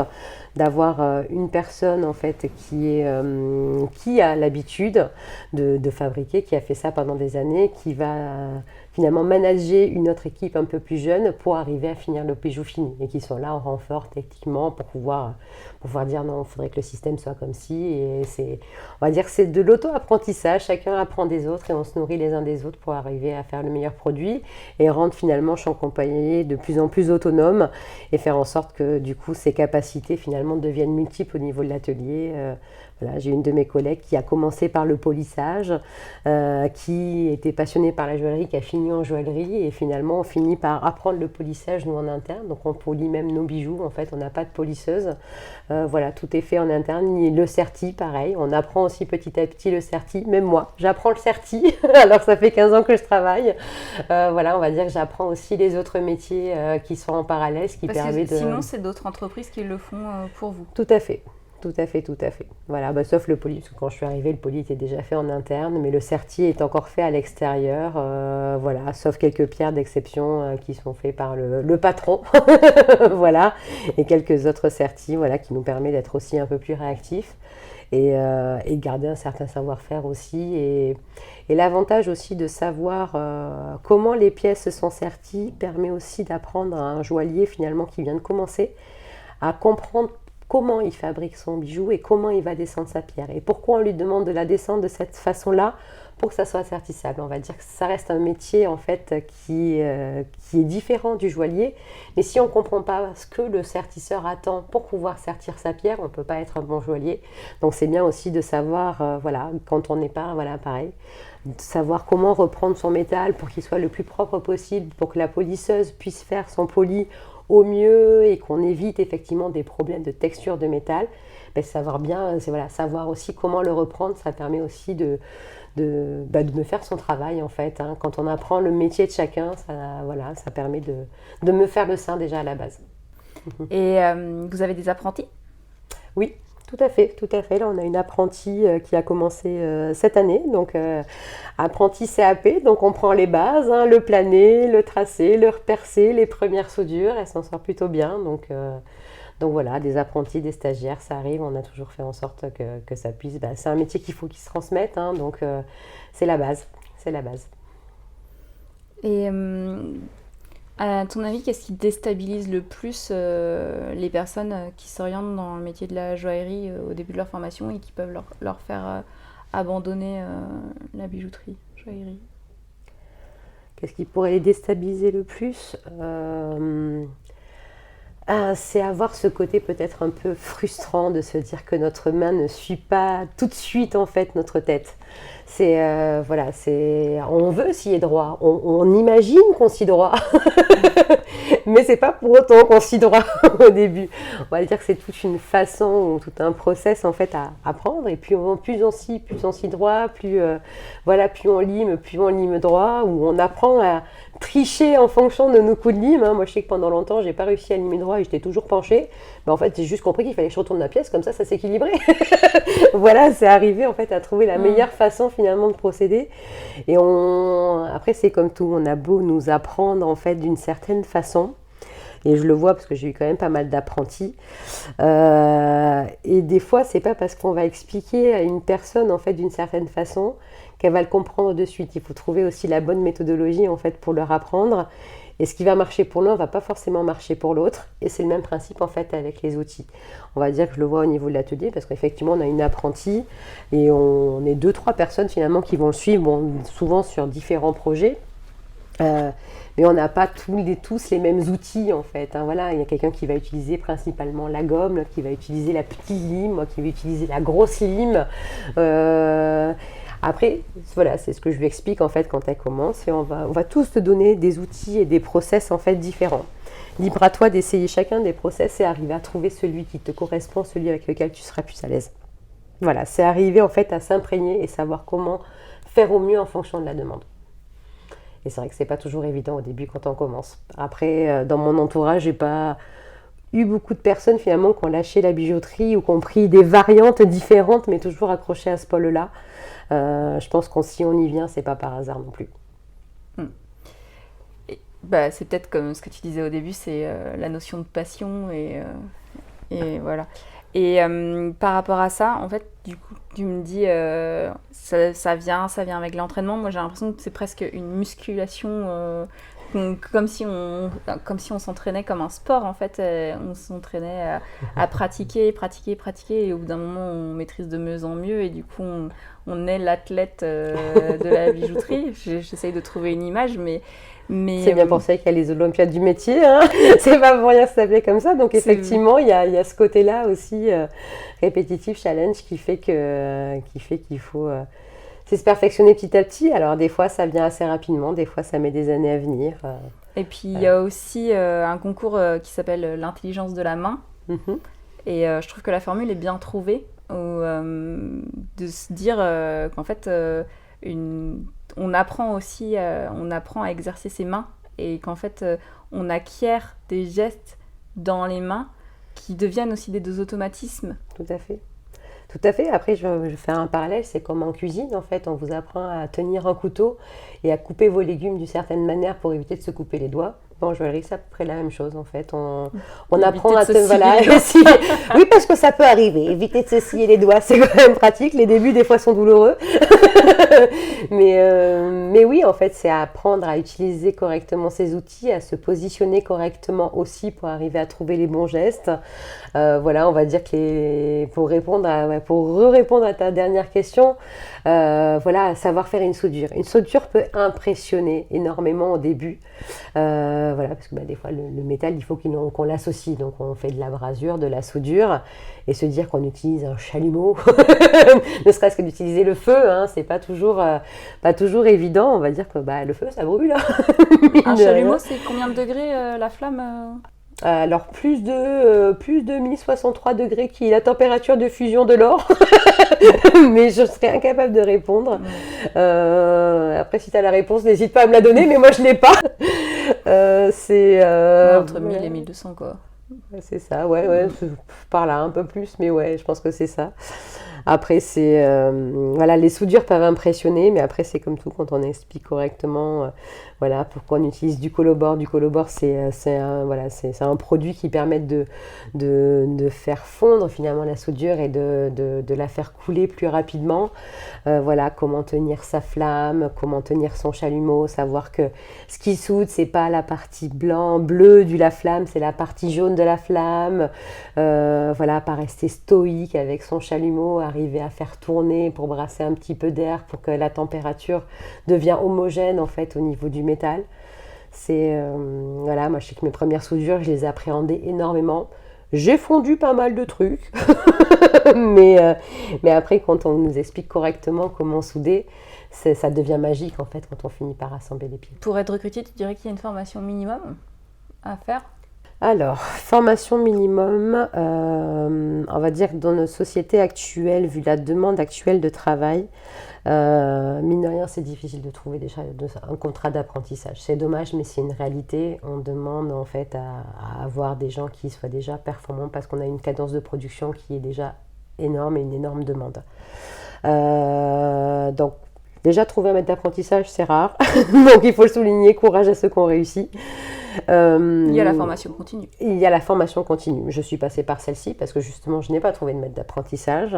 d'avoir une personne en fait qui a l'habitude de fabriquer, qui a fait ça pendant des années, qui va finalement manager une autre équipe un peu plus jeune pour arriver à finir le bijou fini et qui sont là en renfort techniquement pour pouvoir dire non, il faudrait que le système soit comme ci. Et on va dire que c'est de l'auto-apprentissage, chacun apprend des autres et on se nourrit les uns des autres pour arriver à faire le meilleur produit et rendre finalement chaque employé de plus en plus autonome et faire en sorte que du coup ses capacités finalement deviennent multiples au niveau de l'atelier. J'ai une de mes collègues qui a commencé par le polissage, qui était passionnée par la joaillerie, qui a fini en joaillerie et finalement on finit par apprendre le polissage nous en interne. Donc on polit même nos bijoux, en fait on n'a pas de polisseuse. Tout est fait en interne. Et le serti, pareil, on apprend aussi petit à petit le serti. Même moi, j'apprends le serti, alors ça fait 15 ans que je travaille. On va dire que j'apprends aussi les autres métiers qui sont en parallèle, ce qui permet de... Sinon, c'est d'autres entreprises qui le font pour vous. Tout à fait. Tout à fait, tout à fait. Voilà, sauf le poli, parce que quand je suis arrivée, le poli était déjà fait en interne, mais le serti est encore fait à l'extérieur, voilà, sauf quelques pierres d'exception qui sont faites par le patron, voilà, et quelques autres sertis, voilà, qui nous permet d'être aussi un peu plus réactifs et de garder un certain savoir-faire aussi. Et l'avantage aussi de savoir comment les pièces sont serties permet aussi d'apprendre à un joaillier finalement qui vient de commencer à comprendre comment il fabrique son bijou et comment il va descendre sa pierre. Et pourquoi on lui demande de la descendre de cette façon-là pour que ça soit sertissable. On va dire que ça reste un métier en fait qui est différent du joaillier. Mais si on ne comprend pas ce que le sertisseur attend pour pouvoir sertir sa pierre, on ne peut pas être un bon joaillier. Donc c'est bien aussi de savoir, voilà, quand on n'est pas, voilà, pareil, de savoir comment reprendre son métal pour qu'il soit le plus propre possible, pour que la polisseuse puisse faire son poli au mieux et qu'on évite effectivement des problèmes de texture de métal. Savoir bien, c'est voilà, savoir aussi comment le reprendre, ça permet aussi de me faire son travail en fait. Hein. Quand on apprend le métier de chacun, ça permet de me faire le sein déjà à la base. Et vous avez des apprentis ? Oui, tout à fait, tout à fait. Là, on a une apprentie qui a commencé cette année, donc apprentie CAP, donc on prend les bases, hein, le plané, le tracé, le percé, les premières soudures, elle s'en sort plutôt bien, donc voilà, des apprentis, des stagiaires, ça arrive, on a toujours fait en sorte que ça puisse, c'est un métier qu'il faut qu'ils se transmettent, hein, donc c'est la base, c'est la base. Et à ton avis, qu'est-ce qui déstabilise le plus les personnes qui s'orientent dans le métier de la joaillerie au début de leur formation et qui peuvent leur faire abandonner la bijouterie, joaillerie ? Qu'est-ce qui pourrait les déstabiliser le plus ? C'est avoir ce côté peut-être un peu frustrant de se dire que notre main ne suit pas tout de suite en fait notre tête. On veut scier droit, on imagine qu'on scie droit, mais c'est pas pour autant qu'on scie droit au début. On va dire que c'est toute une façon, tout un process en fait à apprendre. Et puis plus on scie droit, plus on lime droit, ou on apprend à tricher en fonction de nos coups de lime. Hein. Moi, je sais que pendant longtemps, j'ai pas réussi à limer droit et j'étais toujours penchée. Mais en fait, j'ai juste compris qu'il fallait que je retourne la pièce, comme ça s'équilibrait. Voilà, c'est arrivé en fait à trouver la meilleure façon finalement de procéder. Et après, c'est comme tout, on a beau nous apprendre en fait d'une certaine façon. Et je le vois parce que j'ai eu quand même pas mal d'apprentis. Et des fois, c'est pas parce qu'on va expliquer à une personne en fait d'une certaine façon qu'elle va le comprendre de suite. Il faut trouver aussi la bonne méthodologie en fait pour leur apprendre. Et ce qui va marcher pour l'un ne va pas forcément marcher pour l'autre. Et c'est le même principe en fait avec les outils. On va dire que je le vois au niveau de l'atelier parce qu'effectivement on a une apprentie et on est 2-3 personnes finalement qui vont le suivre, souvent sur différents projets. Mais on n'a pas tous les mêmes outils en fait. Hein, voilà, il y a quelqu'un qui va utiliser principalement la gomme, qui va utiliser la petite lime, moi qui vais utiliser la grosse lime. Après, voilà, c'est ce que je lui explique en fait quand elle commence et on va tous te donner des outils et des process en fait différents. Libre à toi d'essayer chacun des process et arriver à trouver celui qui te correspond, celui avec lequel tu seras plus à l'aise. Voilà, c'est arriver en fait à s'imprégner et savoir comment faire au mieux en fonction de la demande. Et c'est vrai que c'est pas toujours évident au début quand on commence. Après, dans mon entourage, j'ai pas eu beaucoup de personnes finalement qui ont lâché la bijouterie ou qui ont pris des variantes différentes mais toujours accrochées à ce pôle-là. Je pense que si on y vient, c'est pas par hasard non plus. C'est peut-être comme ce que tu disais au début, c'est la notion de passion et voilà. Et par rapport à ça, en fait, du coup, tu me dis ça vient avec l'entraînement. Moi, j'ai l'impression que c'est presque une musculation, comme si on s'entraînait comme un sport. En fait, on s'entraînait à pratiquer, et au bout d'un moment, on maîtrise de mieux en mieux, et du coup, on est l'athlète de la bijouterie. J'essaye de trouver une image, mais c'est bien pour ça qu'il y a les Olympiades du métier, hein. C'est pas pour rien que ça s'appelait comme ça. Donc effectivement, il y a ce côté-là aussi répétitif, challenge, qui fait qu'il faut se perfectionner petit à petit. Alors des fois, ça vient assez rapidement, des fois, ça met des années à venir. Et puis il y a aussi un concours qui s'appelle l'intelligence de la main. Mm-hmm. Et je trouve que la formule est bien trouvée, de se dire qu'en fait, on apprend à exercer ses mains et qu'en fait, on acquiert des gestes dans les mains qui deviennent aussi des automatismes. Tout à fait. Tout à fait. Après, je vais faire un parallèle. C'est comme en cuisine, en fait. On vous apprend à tenir un couteau et à couper vos légumes d'une certaine manière pour éviter de se couper les doigts. En joaillerie, c'est à peu près la même chose, en fait. On apprend à te... Voilà, oui, parce que ça peut arriver. Éviter de se scier les doigts, c'est quand même pratique. Les débuts, des fois, sont douloureux. Mais oui, en fait, c'est apprendre à utiliser correctement ces outils, à se positionner correctement aussi pour arriver à trouver les bons gestes. Voilà, on va dire que pour répondre à ta dernière question, voilà, savoir faire une soudure. Une soudure peut impressionner énormément au début. Voilà, parce que des fois, le métal, il faut qu'on l'associe. Donc, on fait de l'abrasure, de la soudure, et se dire qu'on utilise un chalumeau, ne serait-ce que d'utiliser le feu, hein, c'est pas toujours évident. On va dire que le feu, ça brûle. Un chalumeau, c'est combien de degrés la flamme Alors, plus de 1063 degrés, qui est la température de fusion de l'or. Mais je serais incapable de répondre. Après, si tu as la réponse, n'hésite pas à me la donner, mais moi, je ne l'ai pas. Entre 1000 et 1200, quoi. C'est ça, ouais, par là, un peu plus, mais ouais, je pense que c'est ça. Après, voilà, les soudures peuvent impressionner, mais après, c'est comme tout, quand on explique correctement, voilà, pourquoi on utilise du collabore. Du collabore, c'est un produit qui permet de faire fondre finalement la soudure et de la faire couler plus rapidement. Voilà, comment tenir sa flamme, comment tenir son chalumeau, savoir que ce qui soude, c'est pas la partie bleue de la flamme, c'est la partie jaune de la flamme. Voilà, pas rester stoïque avec son chalumeau, arriver à faire tourner pour brasser un petit peu d'air pour que la température devienne homogène en fait au niveau du métal. Voilà, moi je sais que mes premières soudures, je les appréhendais énormément. J'ai fondu pas mal de trucs, mais après quand on nous explique correctement comment souder, ça devient magique en fait quand on finit par assembler les pieds. Pour être recruté, tu dirais qu'il y a une formation minimum à faire ? Alors, formation minimum, on va dire que dans notre société actuelle, vu la demande actuelle de travail, mine de rien, c'est difficile de trouver déjà un contrat d'apprentissage. C'est dommage, mais c'est une réalité. On demande en fait à avoir des gens qui soient déjà performants parce qu'on a une cadence de production qui est déjà énorme et une énorme demande. Donc, déjà, trouver un maître d'apprentissage, c'est rare. Donc, il faut le souligner, courage à ceux qui ont réussi. Il y a la formation continue. Il y a la formation continue. Je suis passée par celle-ci parce que justement, je n'ai pas trouvé de maître d'apprentissage.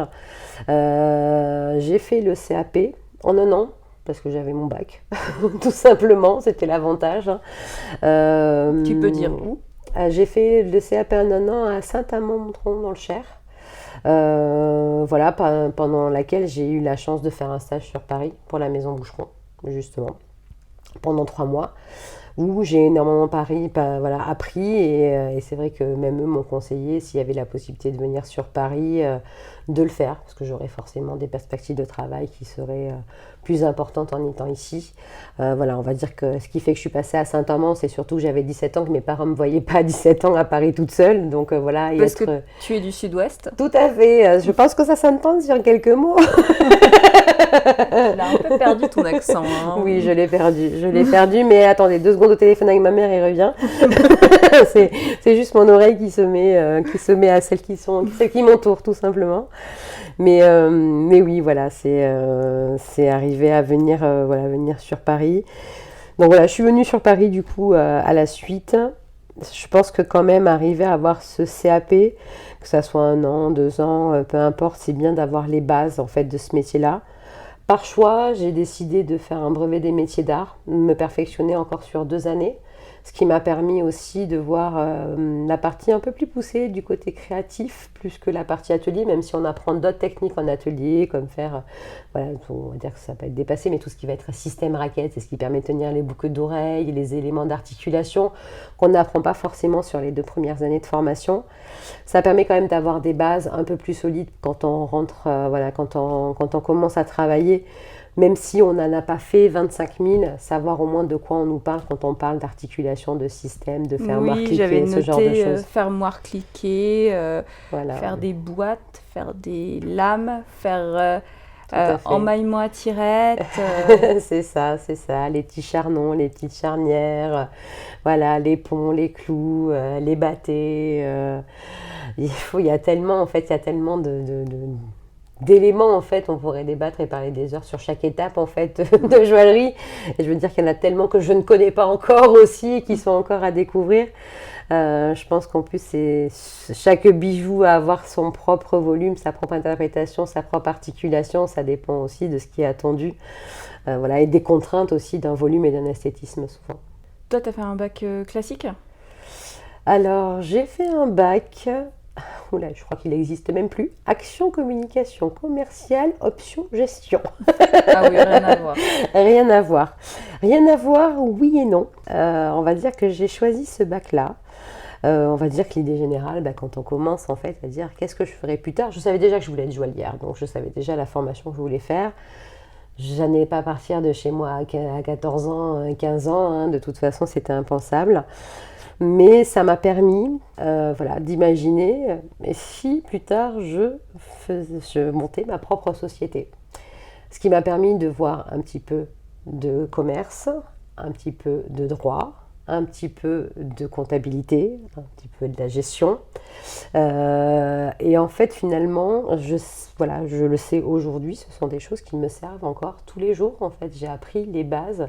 J'ai fait le CAP en un an parce que j'avais mon bac, tout simplement. C'était l'avantage. Tu peux dire où ? J'ai fait le CAP en un an à Saint-Amand-Montrond dans le Cher. Voilà, pendant laquelle j'ai eu la chance de faire un stage sur Paris pour la Maison Boucheron, justement, pendant 3 mois. Où j'ai énormément appris et c'est vrai que même eux m'ont conseillé s'il y avait la possibilité de venir sur Paris, de le faire parce que j'aurais forcément des perspectives de travail qui seraient plus importantes en étant ici. Voilà, on va dire que ce qui fait que je suis passée à Saint-Amand, c'est surtout que j'avais 17 ans, que mes parents ne me voyaient pas à 17 ans à Paris toute seule. Donc voilà. Parce que tu es du sud-ouest. Tout à fait. Je pense que ça s'entend sur quelques mots. Tu l'as un peu perdu ton accent. Hein. Oui, je l'ai perdu, mais attendez, 2 secondes au téléphone avec ma mère, il revient. c'est juste mon oreille qui se met à celles qui m'entourent, tout simplement. Mais oui, voilà, c'est arrivé à venir sur Paris. Donc voilà, je suis venue sur Paris du coup à la suite. Je pense que quand même arriver à avoir ce CAP, que ça soit 1 an, 2 ans, peu importe, c'est bien d'avoir les bases en fait de ce métier-là. Par choix, j'ai décidé de faire un brevet des métiers d'art, me perfectionner encore sur 2 années, ce qui m'a permis aussi de voir la partie un peu plus poussée du côté créatif, plus que la partie atelier, même si on apprend d'autres techniques en atelier, comme faire, voilà, on va dire que ça peut être dépassé, mais tout ce qui va être système raquette, c'est ce qui permet de tenir les boucles d'oreilles, les éléments d'articulation, qu'on n'apprend pas forcément sur les 2 premières années de formation. Ça permet quand même d'avoir des bases un peu plus solides quand on rentre, quand on commence à travailler, même si on n'en a pas fait 25 000, savoir au moins de quoi on nous parle quand on parle d'articulation, de système, de fermoir cliquer, ce genre de choses. Fermoir cliquer, faire des boîtes, faire des lames, faire à fait. Emmaille-moi tirette. C'est ça, les petits charnons, les petites charnières, voilà, les ponts, les clous, les bâtés. Il y a tellement, en fait, il y a tellement d'éléments, en fait, on pourrait débattre et parler des heures sur chaque étape, en fait, de joaillerie. Et je veux dire qu'il y en a tellement que je ne connais pas encore aussi et qui sont encore à découvrir. Je pense qu'en plus, chaque bijou a avoir son propre volume, sa propre interprétation, sa propre articulation. Ça dépend aussi de ce qui est attendu. Voilà, et des contraintes aussi d'un volume et d'un esthétisme souvent. Toi, tu as fait un bac classique ? Alors, j'ai fait un bac, oula, je crois qu'il n'existe même plus, action, communication, commerciale, option, gestion. Ah oui, rien à voir. Rien à voir. Rien à voir, oui et non. On va dire que j'ai choisi ce bac-là. On va dire que l'idée générale, quand on commence en fait à dire qu'est-ce que je ferai plus tard, je savais déjà que je voulais être joaillière, donc je savais déjà la formation que je voulais faire. Je n'allais pas partir de chez moi à 14 ans, 15 ans, hein, de toute façon c'était impensable. Mais ça m'a permis d'imaginer si plus tard je montais ma propre société. Ce qui m'a permis de voir un petit peu de commerce, un petit peu de droit, un petit peu de comptabilité, un petit peu de la gestion. Et en fait, finalement, je le sais aujourd'hui, ce sont des choses qui me servent encore tous les jours. En fait, j'ai appris les bases,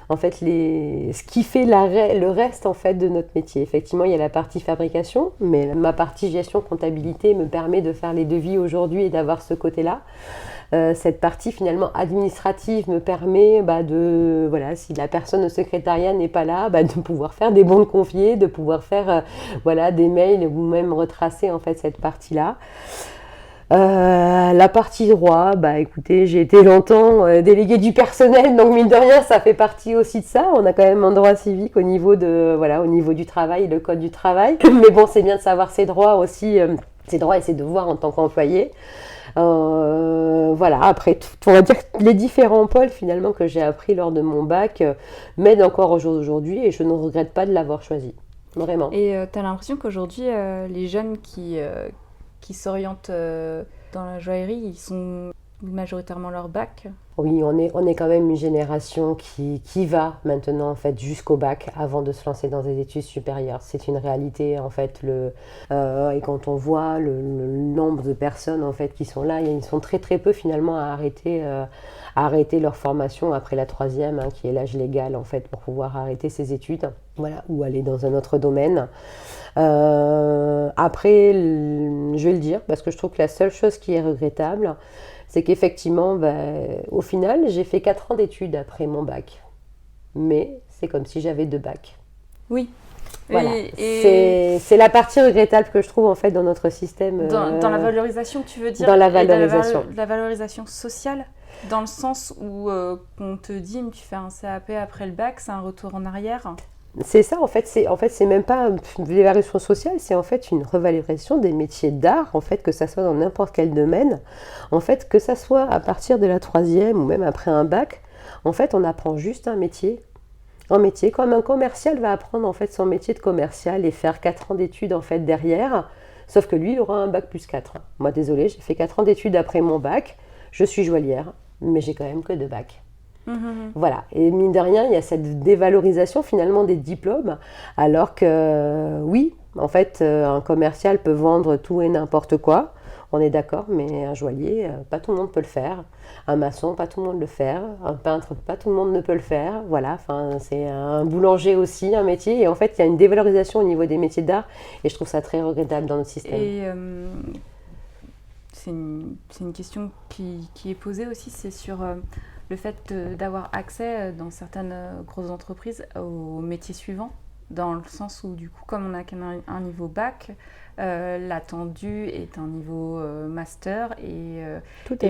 en fait, ce qui fait le reste en fait de notre métier. Effectivement, il y a la partie fabrication, mais ma partie gestion, comptabilité me permet de faire les devis aujourd'hui et d'avoir ce côté-là. Cette partie finalement administrative me permet si la personne au secrétariat n'est pas là, de pouvoir faire des bons de confier, de pouvoir faire des mails ou même retracer en fait cette partie-là. La partie droit, écoutez, j'ai été longtemps déléguée du personnel, donc mine de rien, ça fait partie aussi de ça. On a quand même un droit civique au niveau du travail, le code du travail. Mais bon, c'est bien de savoir ses droits aussi, ses droits et ses devoirs en tant qu'employé. Après, on va dire que les différents pôles finalement que j'ai appris lors de mon bac m'aident encore aujourd'hui et je ne regrette pas de l'avoir choisi, vraiment. Et tu as l'impression qu'aujourd'hui, les jeunes qui s'orientent dans la joaillerie, ils sont majoritairement leur bac ? Oui, on est quand même une génération qui va maintenant en fait jusqu'au bac avant de se lancer dans des études supérieures. C'est une réalité en fait. Et quand on voit le nombre de personnes en fait qui sont là, ils sont très très peu finalement à arrêter leur formation après la troisième, qui est l'âge légal en fait pour pouvoir arrêter ses études, ou aller dans un autre domaine. Après, je vais le dire parce que je trouve que la seule chose qui est regrettable, c'est qu'effectivement, au final, j'ai fait 4 ans d'études après mon bac. Mais c'est comme si j'avais 2 bacs. Oui. Voilà. C'est la partie regrettable que je trouve en fait dans notre système. Dans la valorisation, tu veux dire ? Dans la valorisation. La valorisation sociale ? Dans le sens où on te dit, tu fais un CAP après le bac, c'est un retour en arrière ? C'est ça, en fait, c'est même pas une valorisation sociale, c'est en fait une revalorisation des métiers d'art, en fait, que ça soit dans n'importe quel domaine, en fait, que ça soit à partir de la troisième ou même après un bac, en fait, on apprend juste un métier, comme un commercial va apprendre en fait son métier de commercial et faire 4 ans d'études en fait derrière, sauf que lui, il aura un bac plus 4. Moi, désolée, j'ai fait 4 ans d'études après mon bac, je suis joaillière, mais j'ai quand même que 2 bacs. Voilà, et mine de rien, il y a cette dévalorisation finalement des diplômes, alors que oui, en fait, un commercial peut vendre tout et n'importe quoi, on est d'accord, mais un joaillier, pas tout le monde peut le faire, un maçon, pas tout le monde le fait, un peintre, pas tout le monde ne peut le faire, voilà, c'est un boulanger aussi, un métier, et en fait, il y a une dévalorisation au niveau des métiers d'art, et je trouve ça très regrettable dans notre système. Et c'est une question qui est posée aussi, c'est sur le fait d'avoir accès dans certaines grosses entreprises au métier suivant, dans le sens où du coup, comme on n'a qu'un niveau bac, l'attendu est un niveau master et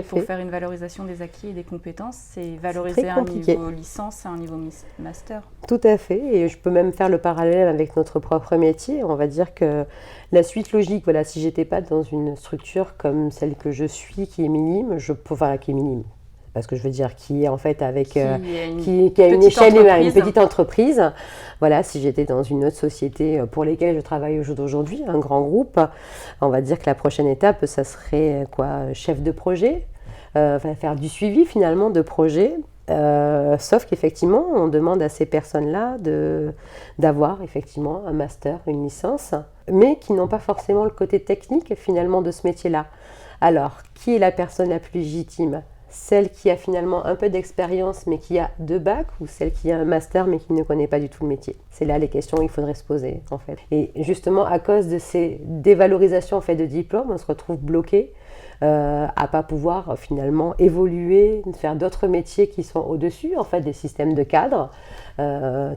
pour faire une valorisation des acquis et des compétences, c'est valoriser un niveau licence et un niveau master. Tout à fait, et je peux même faire le parallèle avec notre propre métier. On va dire que la suite logique, si j'étais pas dans une structure comme celle que je suis, qui est minime, qui est minime, parce que je veux dire qui est en fait avec qui a une échelle humaine, une petite entreprise. Voilà, si j'étais dans une autre société pour lesquelles je travaille aujourd'hui, un grand groupe, on va dire que la prochaine étape, ça serait chef de projet, faire du suivi finalement de projets. Sauf qu'effectivement, on demande à ces personnes-là d'avoir effectivement un master, une licence, mais qui n'ont pas forcément le côté technique finalement de ce métier-là. Alors, qui est la personne la plus légitime ? Celle qui a finalement un peu d'expérience mais qui a 2 bacs, ou celle qui a un master mais qui ne connaît pas du tout le métier? C'est là les questions qu'il faudrait se poser en fait. Et justement, à cause de ces dévalorisations en fait, de diplômes, on se retrouve bloqué à pas pouvoir finalement évoluer, faire d'autres métiers qui sont au-dessus en fait des systèmes de cadre.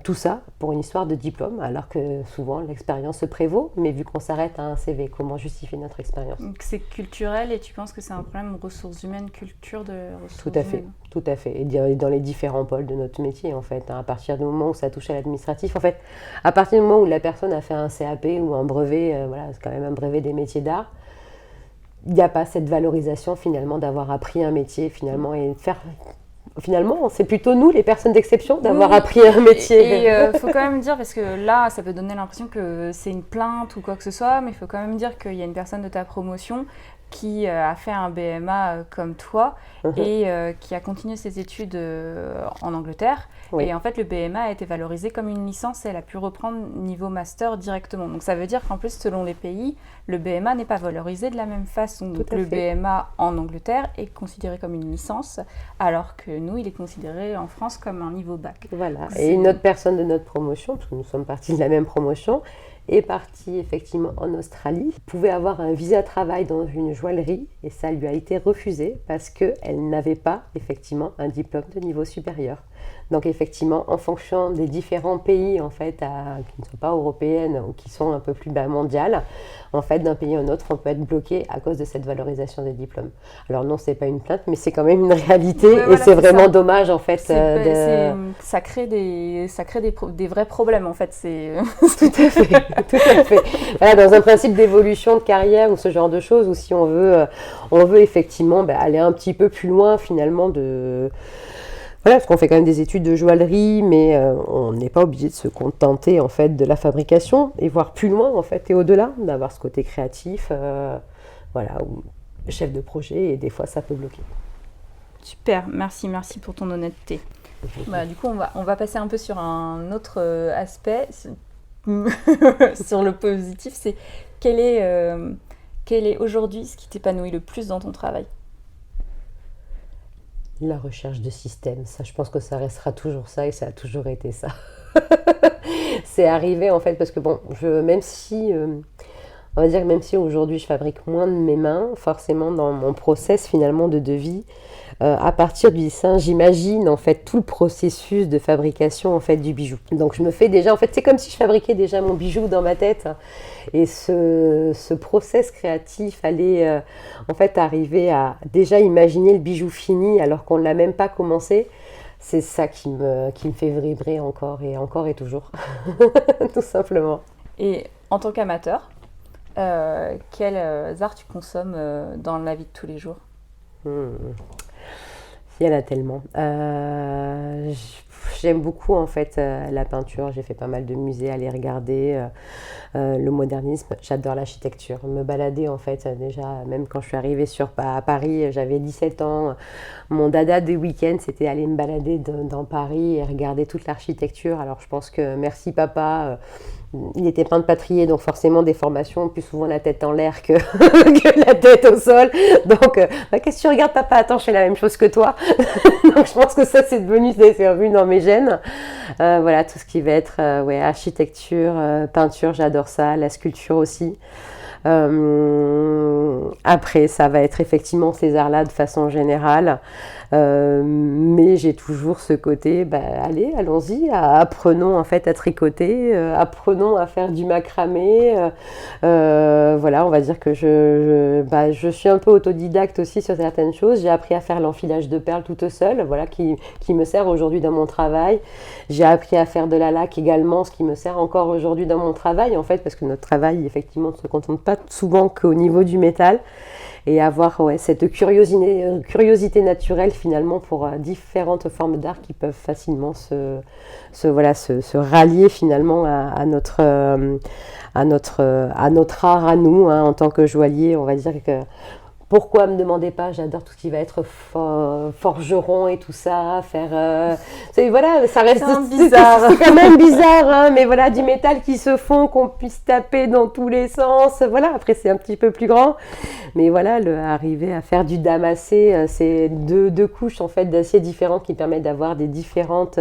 Tout ça pour une histoire de diplôme, alors que souvent l'expérience se prévaut, mais vu qu'on s'arrête à un CV, comment justifier notre expérience? Donc c'est culturel et tu penses que c'est un problème ressources humaines, culture de ressources Tout à fait, humaines. tout à fait. Et dans les différents pôles de notre métier en fait, à partir du moment où ça touche à l'administratif, en fait, à partir du moment où la personne a fait un CAP ou un brevet, voilà, c'est quand même un brevet des métiers d'art, il n'y a pas cette valorisation finalement d'avoir appris un métier finalement et faire. Finalement, c'est plutôt nous, les personnes d'exception, d'avoir appris un métier. Et il faut quand même dire, parce que là, ça peut donner l'impression que c'est une plainte ou quoi que ce soit, mais il faut quand même dire qu'il y a une personne de ta promotion qui a fait un BMA comme toi et qui a continué ses études en Angleterre. Oui. Et en fait, le BMA a été valorisé comme une licence et elle a pu reprendre niveau master directement. Donc ça veut dire qu'en plus, selon les pays, le BMA n'est pas valorisé de la même façon. Donc le BMA en Angleterre est considéré comme une licence, alors que nous, il est considéré en France comme un niveau bac. Voilà. Et une autre personne de notre promotion, parce que nous sommes partis de la même promotion, est partie effectivement en Australie, pouvait avoir un visa de travail dans une joaillerie et ça lui a été refusé parce qu'elle n'avait pas effectivement un diplôme de niveau supérieur. Donc effectivement, en fonction des différents pays en fait, qui ne sont pas européennes ou qui sont un peu plus mondiales, en fait, d'un pays à un autre, on peut être bloqué à cause de cette valorisation des diplômes. Alors non, c'est pas une plainte, mais c'est quand même une réalité et voilà, c'est vraiment ça. Dommage en fait. Ça crée des vrais problèmes en fait. Tout à fait, tout à fait. Voilà, dans un principe d'évolution de carrière ou ce genre de choses, ou si on veut effectivement aller un petit peu plus loin finalement de. Voilà, parce qu'on fait quand même des études de joaillerie, mais on n'est pas obligé de se contenter en fait de la fabrication et voir plus loin en fait et au-delà, d'avoir ce côté créatif, voilà, ou chef de projet et des fois ça peut bloquer. Super, merci pour ton honnêteté. Du coup, on va passer un peu sur un autre aspect, sur le positif, c'est quel est aujourd'hui ce qui t'épanouit le plus dans ton travail ? La recherche de systèmes, ça, je pense que ça restera toujours ça et ça a toujours été ça. C'est arrivé en fait parce que bon, même si aujourd'hui je fabrique moins de mes mains, forcément dans mon process finalement de devis, à partir du dessin, j'imagine en fait tout le processus de fabrication en fait du bijou. Donc je me fais déjà, en fait c'est comme si je fabriquais déjà mon bijou dans ma tête. Et ce process créatif allait en fait arriver à déjà imaginer le bijou fini alors qu'on ne l'a même pas commencé. C'est ça qui me fait vibrer encore et toujours, tout simplement. Et en tant qu'amateur, quels arts tu consommes dans la vie de tous les jours ? Il y en a tellement. J'aime beaucoup en fait la peinture, j'ai fait pas mal de musées à les regarder, le modernisme, j'adore l'architecture, me balader en fait déjà, même quand je suis arrivée à Paris, j'avais 17 ans, mon dada des week-ends c'était aller me balader dans Paris et regarder toute l'architecture. Alors je pense que merci papa, il était peintre patrier, donc forcément des formations, plus souvent la tête en l'air que, que la tête au sol. Donc, qu'est-ce que tu regardes papa ? Attends, je fais la même chose que toi. Donc je pense que ça c'est revenu dans mes gènes. Voilà, tout ce qui va être architecture, peinture, j'adore ça, la sculpture aussi. Après, ça va être effectivement ces arts-là de façon générale. Mais j'ai toujours ce côté, allons-y, apprenons en fait à tricoter, apprenons à faire du macramé. Voilà, on va dire que je suis un peu autodidacte aussi sur certaines choses. J'ai appris à faire l'enfilage de perles toute seule, voilà, qui me sert aujourd'hui dans mon travail. J'ai appris à faire de la laque également, ce qui me sert encore aujourd'hui dans mon travail, en fait, parce que notre travail, effectivement, ne se contente pas souvent qu'au niveau du métal. Et avoir cette curiosité naturelle finalement pour différentes formes d'art qui peuvent facilement se rallier finalement à notre art à nous, hein, en tant que joaillier. On va dire que Pourquoi me demandez pas, j'adore tout ce qui va être forgeron et tout ça, faire... voilà, ça reste bizarre. C'est quand même bizarre, hein, mais voilà, du métal qui se fond, qu'on puisse taper dans tous les sens. Voilà, après c'est un petit peu plus grand. Mais voilà, arriver à faire du damassé, c'est deux couches en fait d'acier différentes qui permettent d'avoir des différentes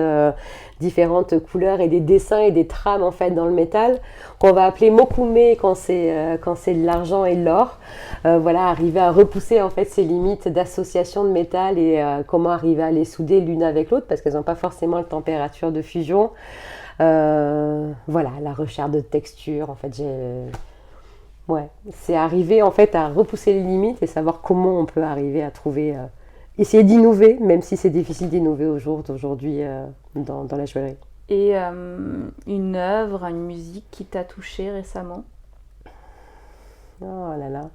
couleurs et des dessins et des trames en fait dans le métal qu'on va appeler mokume quand c'est de l'argent et de l'or. Voilà, arriver à repousser en fait ces limites d'association de métal et comment arriver à les souder l'une avec l'autre parce qu'elles n'ont pas forcément la température de fusion. Voilà, la recherche de texture en fait ouais, c'est arriver en fait à repousser les limites et savoir comment on peut arriver à trouver, essayer d'innover, même si c'est difficile d'innover au jour d'aujourd'hui dans la joaillerie. Et une œuvre, une musique qui t'a touchée récemment? Oh là là.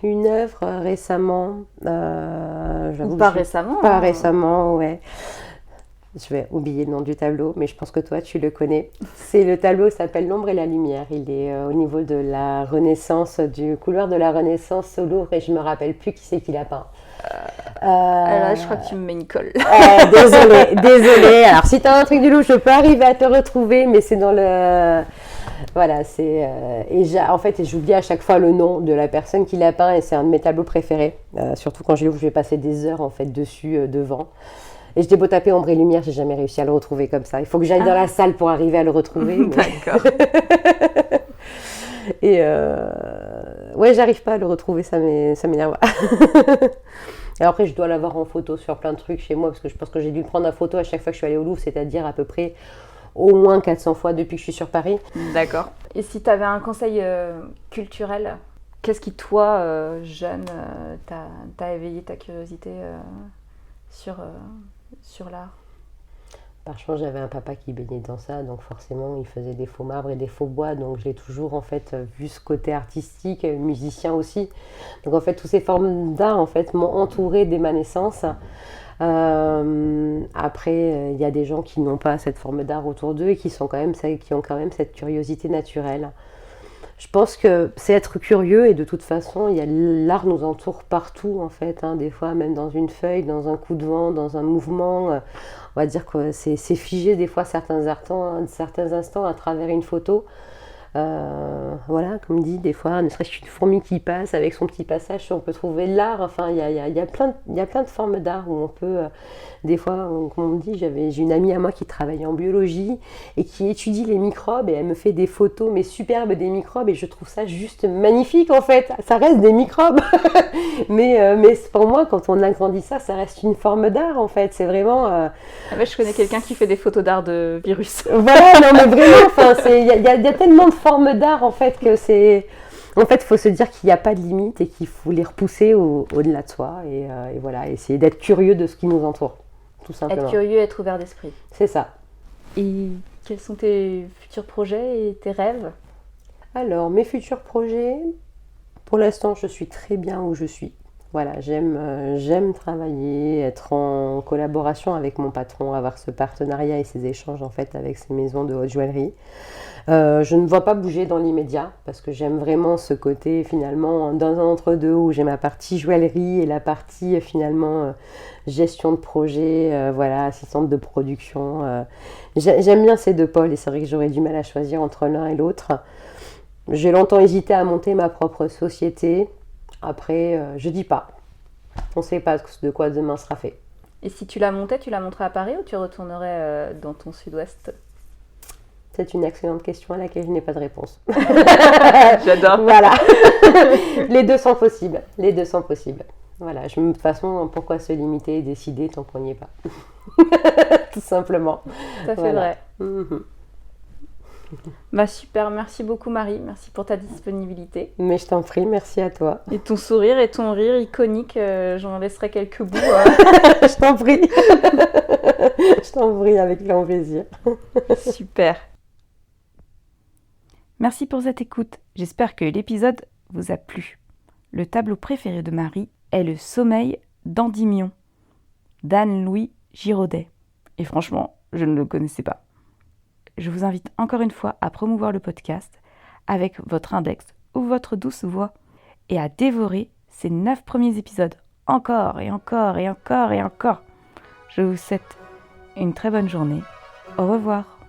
Une œuvre récemment. Ou pas récemment? Pas récemment, ouais. Je vais oublier le nom du tableau, mais je pense que toi, tu le connais. C'est le tableau qui s'appelle L'ombre et la lumière. Il est au niveau de la Renaissance, du couloir de la Renaissance au Louvre, et je me rappelle plus qui c'est qui l'a peint. Là, je crois que tu me mets une colle. Désolée. Alors, si tu as un truc du Louvre, je peux arriver à te retrouver, mais c'est dans le... Voilà, c'est... en fait, j'oublie à chaque fois le nom de la personne qui l'a peint, et c'est un de mes tableaux préférés. Surtout quand je l'ouvre, je vais passer des heures, en fait, dessus, devant. Et j'ai beau taper ombre et lumière, j'ai jamais réussi à le retrouver comme ça. Il faut que j'aille dans la salle pour arriver à le retrouver. D'accord. Et ouais, j'arrive pas à le retrouver, ça m'énerve. Et après, je dois l'avoir en photo sur plein de trucs chez moi, parce que je pense que j'ai dû le prendre en photo à chaque fois que je suis allée au Louvre, c'est-à-dire à peu près au moins 400 fois depuis que je suis sur Paris. D'accord. Et si tu avais un conseil culturel, qu'est-ce qui, toi, jeune, t'a éveillé ta curiosité sur l'art? Par chance, j'avais un papa qui baignait dans ça, donc forcément, il faisait des faux marbres et des faux bois, donc j'ai toujours en fait vu ce côté artistique, musicien aussi. Donc en fait, toutes ces formes d'art en fait m'ont entourée dès ma naissance. Après, il y a des gens qui n'ont pas cette forme d'art autour d'eux et qui ont quand même cette curiosité naturelle. Je pense que c'est être curieux et de toute façon, l'art nous entoure partout en fait, hein, des fois même dans une feuille, dans un coup de vent, dans un mouvement. On va dire que c'est figé des fois certains instants à travers une photo. Voilà, comme dit, des fois, ne serait-ce qu'une fourmi qui passe avec son petit passage, on peut trouver de l'art. Enfin, il y a plein de formes d'art où on peut, des fois, comme on dit, j'ai une amie à moi qui travaille en biologie et qui étudie les microbes et elle me fait des photos, mais superbes des microbes et je trouve ça juste magnifique en fait. Ça reste des microbes, mais pour moi, quand on agrandit ça, ça reste une forme d'art en fait. C'est vraiment. Je connais quelqu'un qui fait des photos d'art de virus. Voilà, non mais vraiment, enfin, il y a tellement de formes d'art en fait que c'est... En fait, il faut se dire qu'il n'y a pas de limite et qu'il faut les repousser au-delà de soi et voilà, essayer d'être curieux de ce qui nous entoure, tout simplement. Être curieux, être ouvert d'esprit. C'est ça. Et quels sont tes futurs projets et tes rêves? Alors, mes futurs projets, pour l'instant, je suis très bien où je suis. Voilà, j'aime travailler, être en collaboration avec mon patron, avoir ce partenariat et ces échanges en fait avec ces maisons de haute joaillerie. Je ne vois pas bouger dans l'immédiat parce que j'aime vraiment ce côté finalement dans un entre-deux où j'ai ma partie joaillerie et la partie finalement gestion de projet, voilà, assistante de production. J'aime bien ces deux pôles et c'est vrai que j'aurais du mal à choisir entre l'un et l'autre. J'ai longtemps hésité à monter ma propre société. Après, je dis pas. On ne sait pas de quoi demain sera fait. Et si tu la monterais à Paris ou tu retournerais dans ton sud-ouest? C'est une excellente question à laquelle je n'ai pas de réponse. J'adore. Voilà. Les deux sont possibles. Voilà. De toute façon, pourquoi se limiter et décider tant qu'on n'y est pas? Tout simplement. Ça fait vrai. Bah super, merci beaucoup Marie, merci pour ta disponibilité. Mais je t'en prie, merci à toi. Et ton sourire et ton rire iconique, j'en laisserai quelques bouts. Je t'en prie. Je t'en prie, avec grand plaisir. Super. Merci pour cette écoute, j'espère que l'épisode vous a plu. Le tableau préféré de Marie est Le Sommeil d'Endymion, d'Anne-Louis Giraudet. Et franchement, je ne le connaissais pas. Je vous invite encore une fois à promouvoir le podcast avec votre index ou votre douce voix et à dévorer ces 9 premiers épisodes. Encore et encore et encore et encore. Je vous souhaite une très bonne journée. Au revoir.